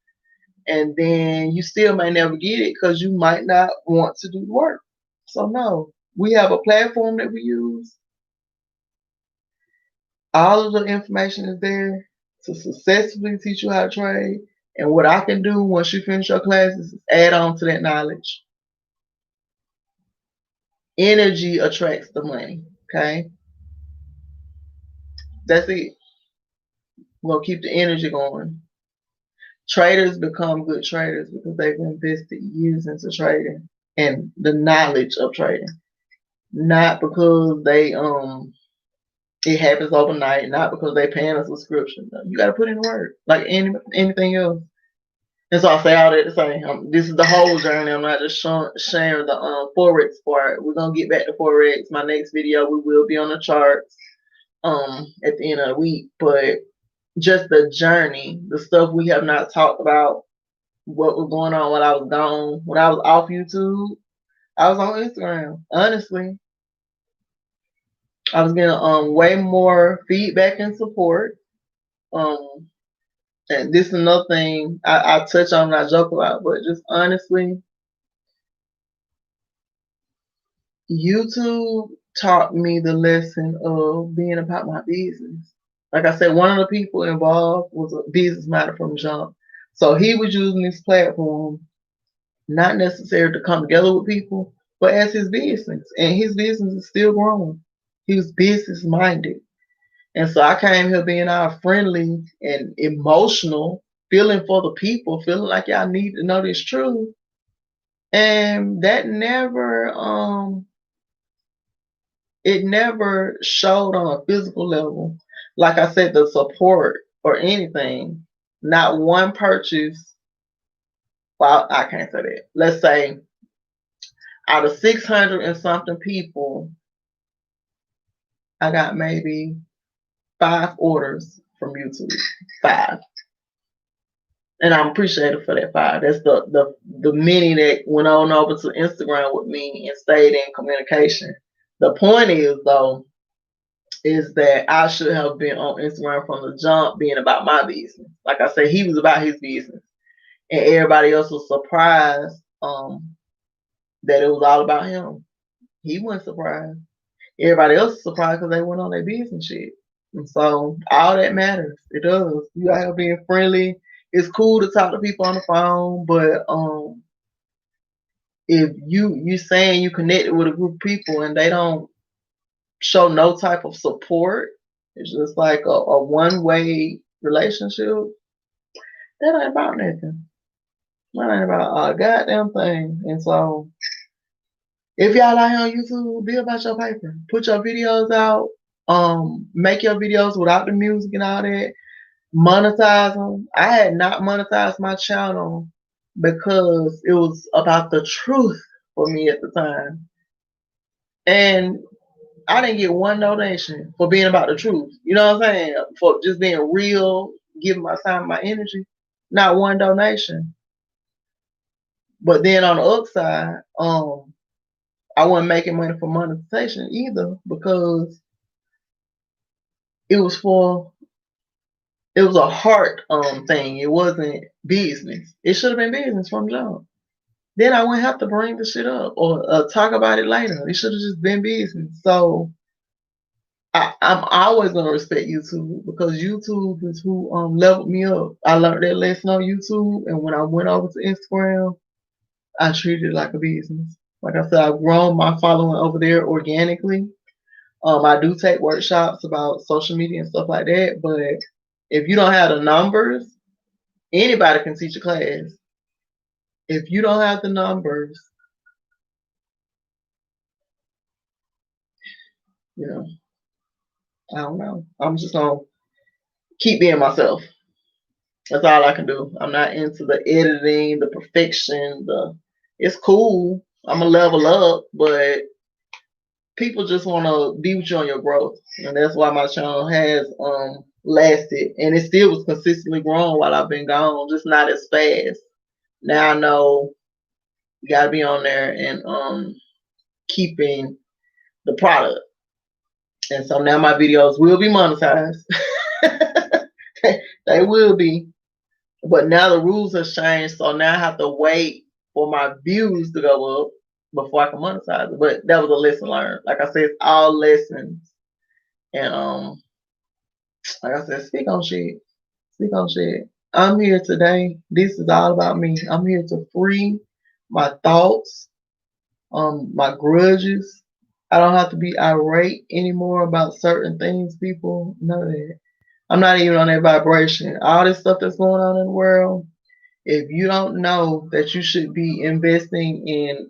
and then you still may never get it because you might not want to do the work. So no, we have a platform that we use. All of the information is there to successfully teach you how to trade. And what I can do once you finish your classes is add on to that knowledge. Energy attracts the money. Okay, that's it. We're gonna keep the energy going. Traders become good traders because they've invested years into trading and the knowledge of trading. Not because they it happens overnight, not because they paying a subscription. No, you gotta put in work like anything else. And so I say all that to say this is the whole journey. I'm not just sharing the Forex part. We're gonna get back to Forex. My next video we will be on the charts at the end of the week. But just the journey, the stuff we have not talked about, what was going on while I was gone. When I was off YouTube, I was on Instagram. Honestly, I was getting way more feedback and support. Um, and this is another thing I touch on and I joke about, but just honestly, YouTube taught me the lesson of being about my business. Like I said, one of the people involved was a business minded from jump. So he was using this platform not necessarily to come together with people, but as his business. And his business is still growing. He was business minded. And so I came here being all friendly and emotional, feeling for the people, feeling like y'all need to know this truth. And that never it never showed on a physical level. Like I said, the support or anything. Not one purchase. Well, I can't say that. Let's say out of 600 and something people, I got maybe 5 orders from YouTube. 5. And I'm appreciative for that 5. That's the many that went on over to Instagram with me and stayed in communication. The point is though, is that I should have been on Instagram from the jump being about my business. Like I said, he was about his business. And everybody else was surprised that it was all about him. He wasn't surprised. Everybody else is surprised because they went on their business shit. And so all that matters. It does. You out here being friendly. It's cool to talk to people on the phone, but if you saying you connected with a group of people and they don't show no type of support, it's just like a one way relationship, that ain't about nothing. That ain't about a goddamn thing. And so if y'all out here on YouTube, be about your paper. Put your videos out. Make your videos without the music and all that. Monetize them. I had not monetized my channel because it was about the truth for me at the time. And I didn't get one donation for being about the truth. You know what I'm saying? For just being real, giving my time, my energy. Not one donation. But then on the other side, I wasn't making money for monetization either because it was for it was a heart thing. It wasn't business. It should have been business from jump. Then I wouldn't have to bring the shit up or talk about it later. It should have just been business. So I'm always gonna respect YouTube because YouTube is who leveled me up. I learned that lesson on YouTube, and when I went over to Instagram, I treated it like a business. Like I said, I've grown my following over there organically. I do take workshops about social media and stuff like that, but if you don't have the numbers, anybody can teach a class. If you don't have the numbers, you know, I don't know. I'm just gonna keep being myself. That's all I can do. I'm not into the editing, the perfection, it's cool. I'm gonna level up, but people just wanna be with you on your growth. And that's why my channel has lasted and it still was consistently growing while I've been gone, just not as fast. Now I know you gotta be on there and keeping the product. And so now my videos will be monetized. They will be. But now the rules have changed, so now I have to wait for my views to go up before I can monetize it. But that was a lesson learned. Like I said, it's all lessons. And like I said, speak on shit. Speak on shit. I'm here today. This is all about me. I'm here to free my thoughts, my grudges. I don't have to be irate anymore about certain things, people. None of that. I'm not even on that vibration. All this stuff that's going on in the world, if you don't know that you should be investing in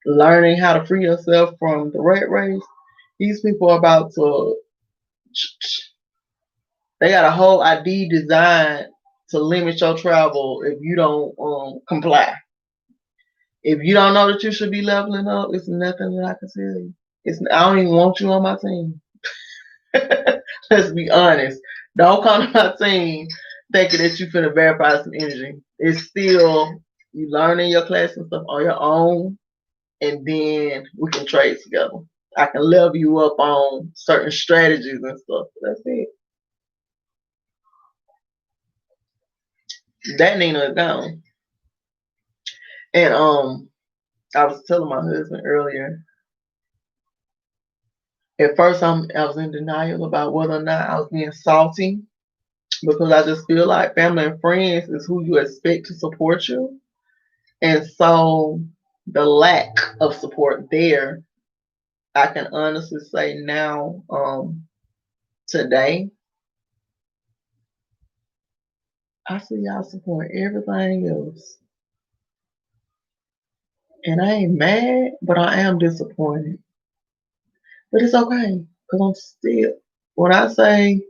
learning how to free yourself from the rat race, these people are about to, they got a whole ID designed to limit your travel if you don't comply. If you don't know that you should be leveling up, it's nothing that I can tell you. I don't even want you on my team. Let's be honest. Don't come to my team thinking that you finna verify some energy. It's still you learning your class and stuff on your own, and then we can trade together. I can level you up on certain strategies and stuff. That's it. That Nina is gone. And I was telling my husband earlier. At first, I was in denial about whether or not I was being salty, because I just feel like family and friends is who you expect to support you. And so the lack of support there, I can honestly say now, today, I see y'all support everything else. And I ain't mad, but I am disappointed. But it's okay, because I'm still, when I say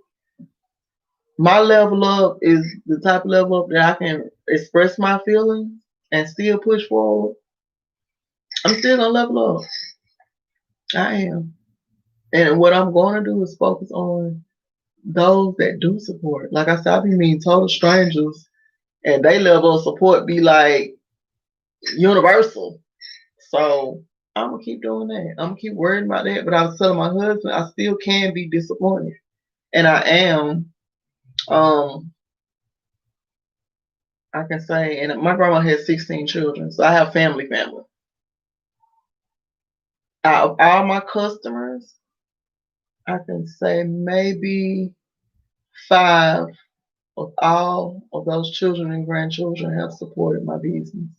my level up is the type of level up that I can express my feelings and still push forward, I'm still gonna level up. I am. And what I'm going to do is focus on those that do support. Like I said, I be meeting total strangers, and they level of support be like universal. So I'm gonna keep doing that. I'm gonna keep worrying about that. But I was telling my husband, I still can be disappointed, and I am. I can say, and my grandma had 16 children, so I have family. Out of all my customers, I can say maybe 5 of all of those children and grandchildren have supported my business.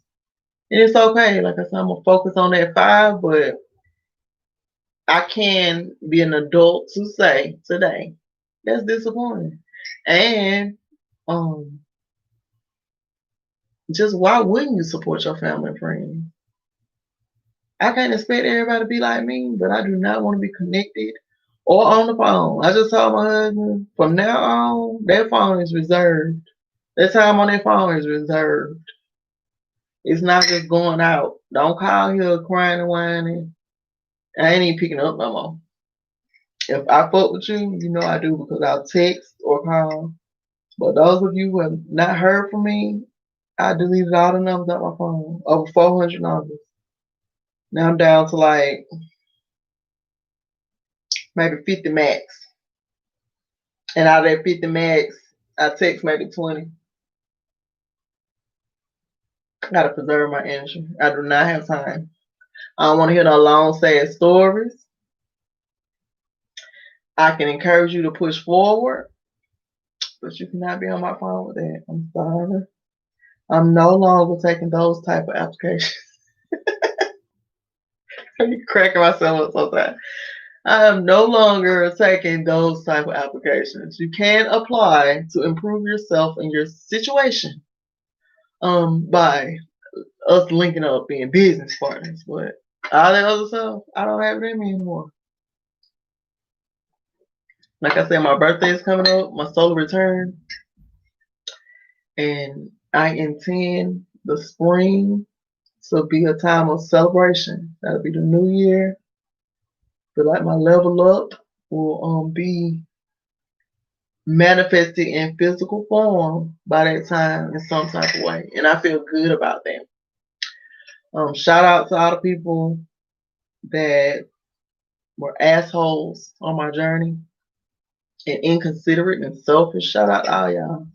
And it's okay. Like I said, I'm going to focus on that 5, but I can be an adult to say today, that's disappointing. And just why wouldn't you support your family and friends? I can't expect everybody to be like me, but I do not want to be connected or on the phone. I just told my husband, from now on, that phone is reserved. That time on that phone is reserved. It's not just going out. Don't call here crying and whining. I ain't even picking up no more. If I fuck with you, you know I do, because I'll text or call. But those of you who have not heard from me, I deleted all the numbers out my phone. Over 400 numbers. Now I'm down to like maybe 50 max. And out of that 50 max, I text maybe 20. I gotta preserve my energy. I do not have time. I don't want to hear no long, sad stories. I can encourage you to push forward, but you cannot be on my phone with that. I'm sorry. I'm no longer taking those type of applications. I'm cracking myself up sometimes. I am no longer taking those type of applications. You can apply to improve yourself and your situation by us linking up being business partners, but all that other stuff, I don't have it in me anymore. Like I said, my birthday is coming up, my solar return, and I intend the spring to be a time of celebration. That'll be the new year. Feel like my level up will be manifested in physical form by that time in some type of way, and I feel good about that. Shout out to all the people that were assholes on my journey and inconsiderate and selfish. Shout out to all y'all.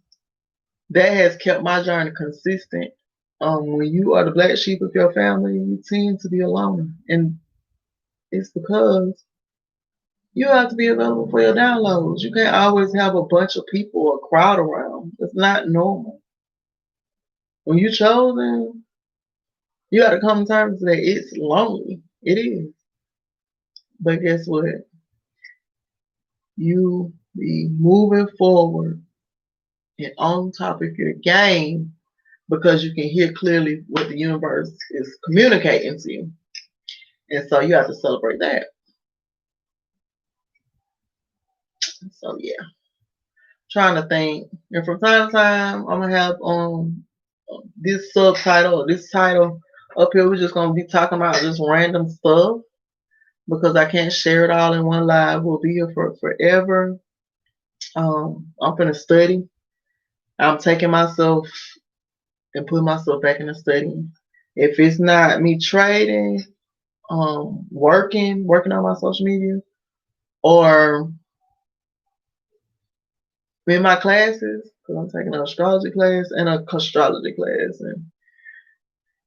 That has kept my journey consistent. When you are the black sheep of your family, you tend to be alone. And it's because you have to be available for your downloads. You can't always have a bunch of people or crowd around. It's not normal. When you're chosen, you got to come to terms that it's lonely. It is. But guess what? You be moving forward and on top of your game because you can hear clearly what the universe is communicating to you. And so you have to celebrate that. So yeah. Trying to think. And from time to time I'm gonna have this subtitle or this title up here. We're just gonna be talking about just random stuff because I can't share it all in one live. We'll be here for forever. I'm gonna study. I'm taking myself and putting myself back in the study. If it's not me trading, working on my social media, or in my classes, because I'm taking an astrology class and a astrology class, and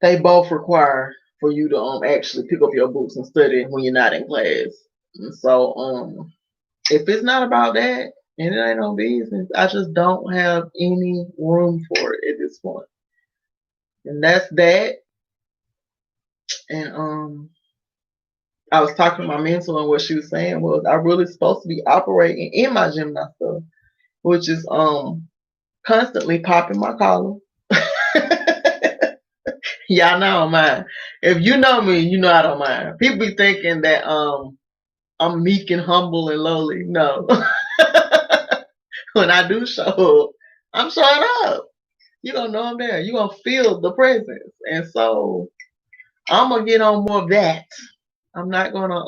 they both require for you to actually pick up your books and study when you're not in class. And so if it's not about that and it ain't no business, I just don't have any room for it at this point. And that's that. And I was talking to my mentor, and what she was saying was I really supposed to be operating in my Gemini stuff, which is constantly popping my collar. Y'all know I don't mind. If you know me, you know I don't mind. People be thinking that I'm meek and humble and lowly. No. When I do show up, I'm showing up. You're gonna know I'm there. You're gonna feel the presence. And so I'm gonna get on more of that. I'm not gonna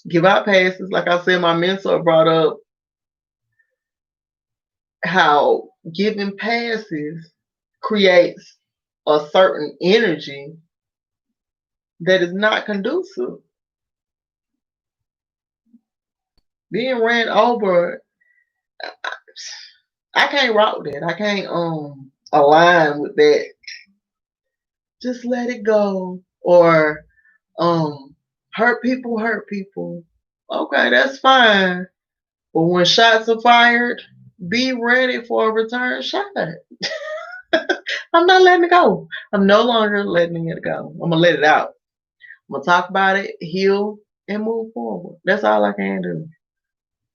give out passes. Like I said, my mentor brought up how giving passes creates a certain energy that is not conducive. Being ran over, I can't rock that. I can't align with that. Just let it go. Or hurt people hurt people. Okay, that's fine. But when shots are fired, be ready for a return shot. I'm not letting it go. I'm no longer letting it go. I'm gonna let it out. I'm gonna talk about it, heal, and move forward. That's all I can do.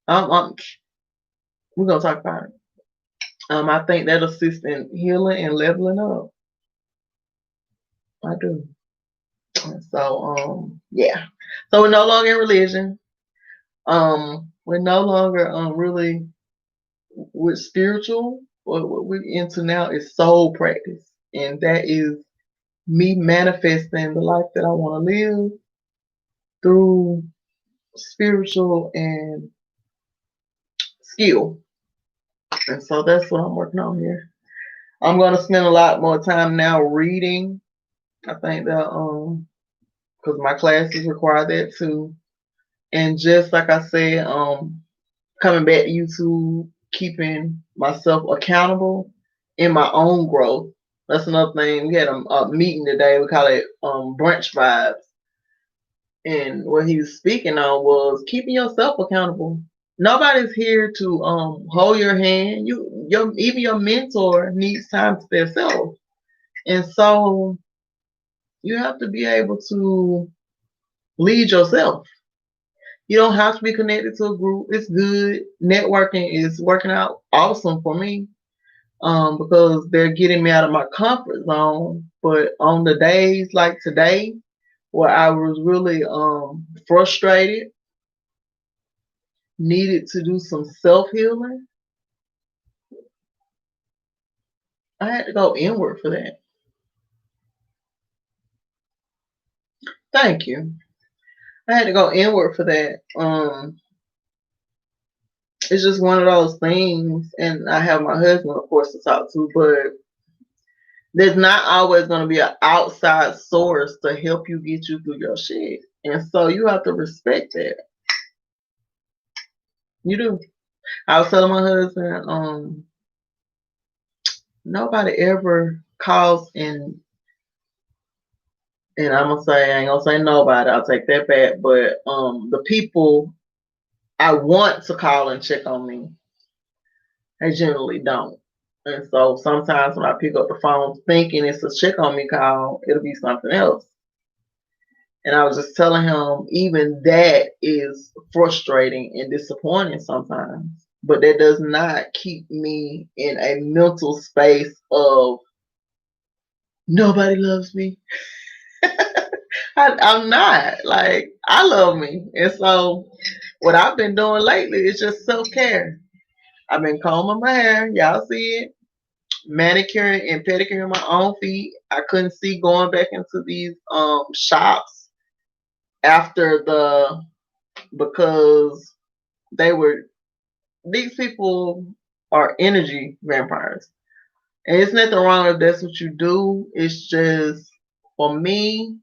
We're gonna talk about it. I think that assists in healing and leveling up. I do. So yeah. So we're no longer in religion. We're no longer really with spiritual. What we're into now is soul practice, and that is me manifesting the life that I want to live through spiritual and skill. And so that's what I'm working on here. I'm going to spend a lot more time now reading. I think that because my classes require that too. And just like I said, coming back to YouTube, keeping myself accountable in my own growth. That's another thing. We had a meeting today. We call it brunch vibes. And what he was speaking on was keeping yourself accountable. Nobody's here to hold your hand. Even your mentor needs time to themselves. And so you have to be able to lead yourself. You don't have to be connected to a group. It's good. Networking is working out awesome for me because they're getting me out of my comfort zone. But on the days like today, where I was really frustrated, needed to do some self-healing, I had to go inward for that. Thank you. I had to go inward for that. It's just one of those things, and I have my husband, of course, to talk to, but there's not always going to be an outside source to help you get you through your shit. And so you have to respect that. You do. I was telling my husband, nobody ever calls and I'm gonna say I ain't gonna say nobody, I'll take that back, but the people I want to call and check on me, they generally don't. And so sometimes when I pick up the phone thinking it's a check on me call, it'll be something else. And I was just telling him, even that is frustrating and disappointing sometimes. But that does not keep me in a mental space of nobody loves me. I'm not. Like, I love me. And so, what I've been doing lately is just self care. I've been combing my hair. Y'all see it. Manicuring and pedicuring my own feet. I couldn't see going back into these shops after because they were these people are energy vampires. And it's nothing wrong if that's what you do. It's just for me,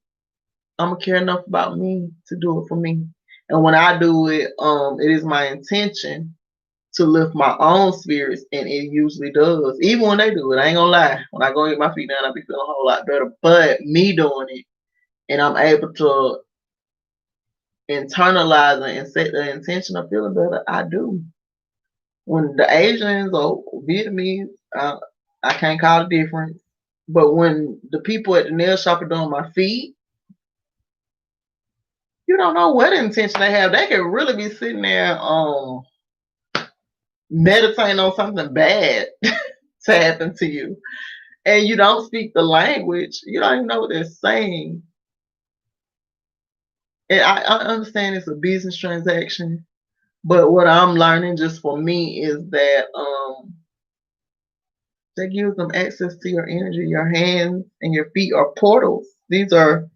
I'm gonna care enough about me to do it for me. And when I do it, it is my intention to lift my own spirits, and it usually does. Even when they do it, I ain't gonna lie. When I go get my feet down, I be feeling a whole lot better. But me doing it, and I'm able to internalize it and set the intention of feeling better, I do. When the Asians or Vietnamese, I can't call the difference. But when the people at the nail shop are doing my feet, you don't know what intention they have. They could really be sitting there meditating on something bad to happen to you. And you don't speak the language, you don't even know what they're saying. And I understand it's a business transaction, but what I'm learning just for me is that that gives them access to your energy. Your hands and your feet are portals. These are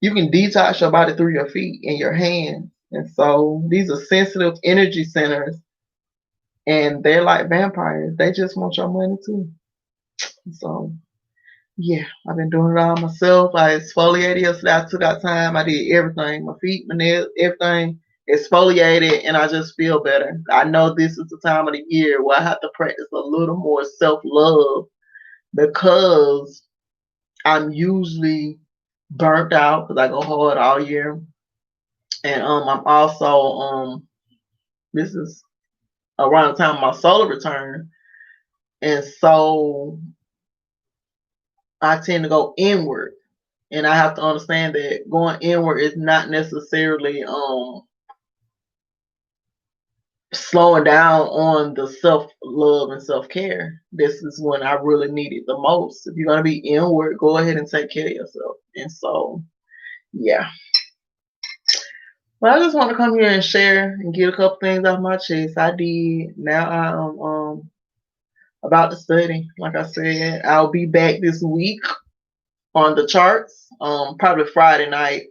you can detox your body through your feet and your hands. And so these are sensitive energy centers and they're like vampires. They just want your money too. So yeah, I've been doing it all myself. I exfoliated yesterday. I took out time. I did everything. My feet, my nails, everything exfoliated, and I just feel better. I know this is the time of the year where I have to practice a little more self-love because I'm usually burnt out because I go hard all year. And I'm also this is around the time of my solar return. And so I tend to go inward. And I have to understand that going inward is not necessarily slowing down on the self love and self care. This is when I really need it the most. If you're gonna be inward, go ahead and take care of yourself. And so yeah. Well, I just want to come here and share and get a couple things off my chest. I did. Now I'm about to study. Like I said, I'll be back this week on the charts. Probably Friday night.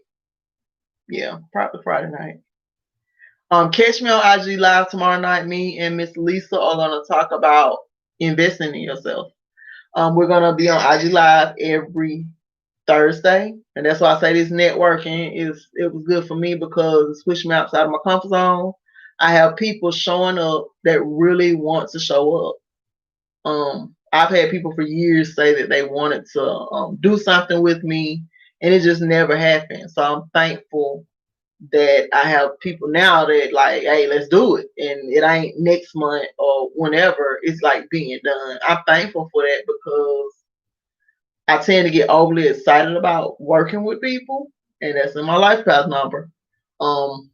Yeah, probably Friday night. Catch me on IG Live tomorrow night. Me and Miss Lisa are gonna talk about investing in yourself. We're gonna be on IG Live every Thursday, and that's why I say this networking it was good for me because it's pushing me outside of my comfort zone. I have people showing up that really want to show up. I've had people for years say that they wanted to do something with me, and it just never happened. So I'm thankful that I have people now that like, hey, let's do it, and it ain't next month or whenever. It's like being done. I'm thankful for that because I tend to get overly excited about working with people, and that's in my life path number.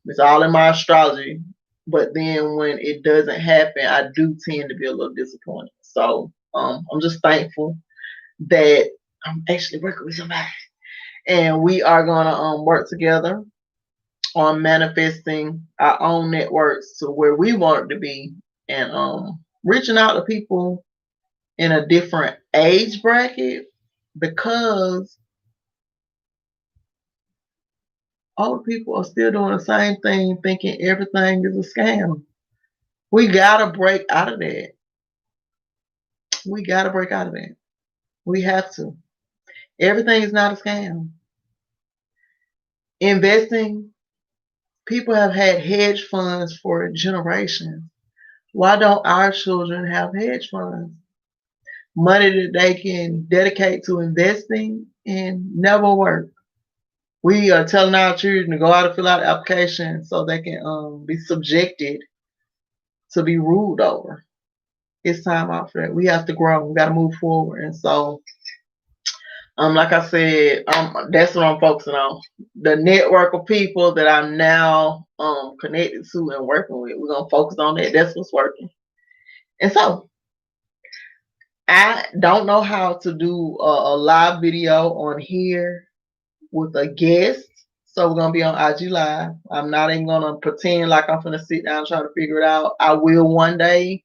It's all in my astrology, but then when it doesn't happen, I do tend to be a little disappointed. So I'm just thankful that I'm actually working with somebody, and we are gonna work together on manifesting our own networks to where we want it to be, and reaching out to people in a different age bracket because older people are still doing the same thing, thinking everything is a scam. We gotta break out of that. We gotta break out of that. We have to. Everything is not a scam. Investing, people have had hedge funds for generations. Why don't our children have hedge funds? Money that they can dedicate to investing and never work. We are telling our children to go out and fill out applications so they can be subjected to be ruled over. It's time out for that. We have to grow. We got to move forward. And so, like I said, that's what I'm focusing on. The network of people that I'm now connected to and working with. We're gonna focus on that. That's what's working. And so, I don't know how to do a live video on here with a guest. So we're gonna be on IG Live. I'm not even gonna pretend like I'm gonna sit down and try to figure it out. I will one day.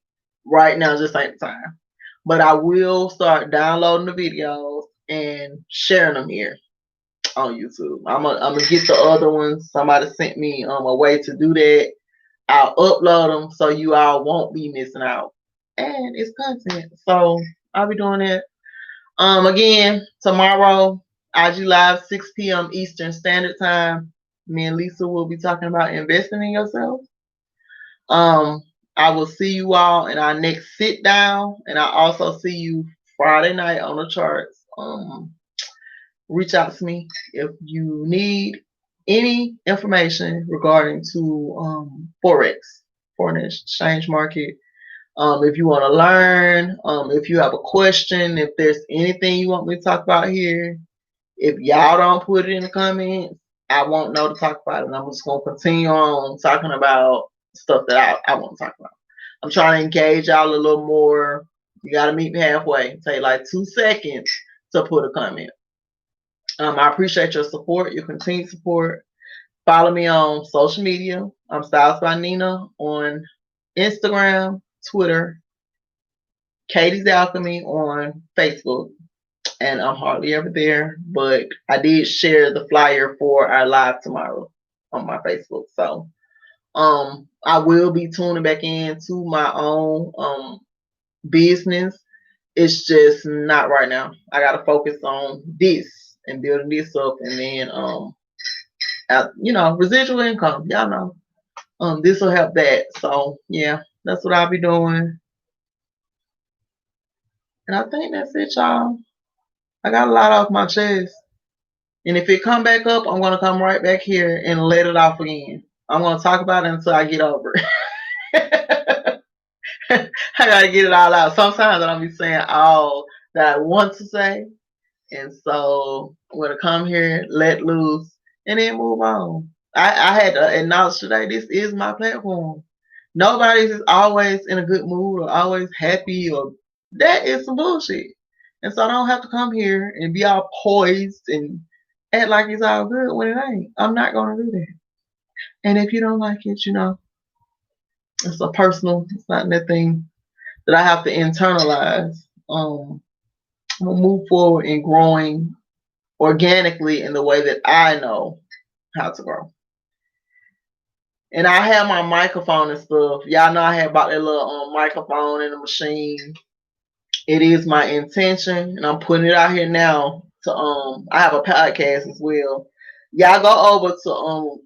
Right now just ain't the time. But I will start downloading the videos and sharing them here on YouTube. I'm gonna get the other ones. Somebody sent me a way to do that. I'll upload them so you all won't be missing out. And it's content. So I'll be doing it. Again, tomorrow, IG Live, 6 p.m. Eastern Standard Time. Me and Lisa will be talking about investing in yourself. I will see you all in our next sit down, and I also see you Friday night on the charts. Reach out to me if you need any information regarding to FOREX, foreign exchange market. If you want to learn, if you have a question, if there's anything you want me to talk about here, if y'all don't put it in the comments, I won't know to talk about it. And I'm just going to continue on talking about stuff that I want to talk about. I'm trying to engage y'all a little more. You got to meet me halfway. Take like 2 seconds to put a comment. I appreciate your support, your continued support. Follow me on social media. I'm Styles by Nina on Instagram, Twitter, ktsalchmy on Facebook. And I'm hardly ever there, but I did share the flyer for our live tomorrow on my Facebook. So I will be tuning back into my own business. It's just not right now. I gotta focus on this and building this up, and then residual income. Y'all know, this will help that. So yeah, that's what I'll be doing. And I think that's it, y'all. I got a lot off my chest. And if it come back up, I'm gonna come right back here and let it off again. I'm gonna talk about it until I get over it. I gotta get it all out. Sometimes I don't be saying all that I want to say. And so I'm gonna come here, let loose, and then move on. I had to acknowledge today, this is my platform. Nobody's always in a good mood or always happy, or that is some bullshit. And so I don't have to come here and be all poised and act like it's all good when it ain't. I'm not gonna do that. And if you don't like it, it's a personal, it's not nothing that I have to internalize. I'm gonna move forward in growing organically in the way that I know how to grow. And I have my microphone and stuff. Y'all know I had bought that little microphone and the machine. It is my intention, and I'm putting it out here now to I have a podcast as well. Y'all go over to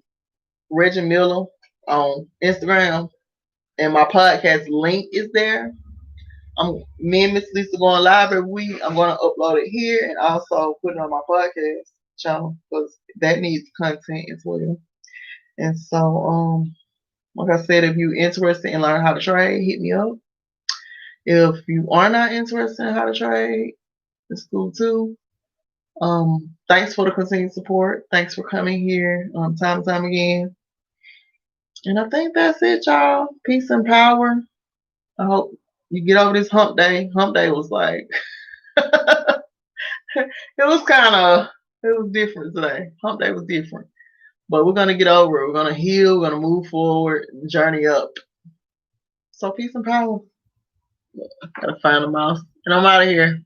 Reggie Miller on Instagram, and my podcast link is there. Me and Miss Lisa going live every week. I'm gonna upload it here and also put it on my podcast channel because that needs content as well. And so like I said, if you're interested in learning how to trade, hit me up. If you are not interested in how to trade, it's cool too. Thanks for the continued support. Thanks for coming here time and time again. And I think that's it, y'all. Peace and power. I hope you get over this hump day. Hump day was like, it was different today. Hump day was different. But we're going to get over it. We're going to heal. We're going to move forward, journey up. So peace and power. Gotta find a mouse. And I'm out of here.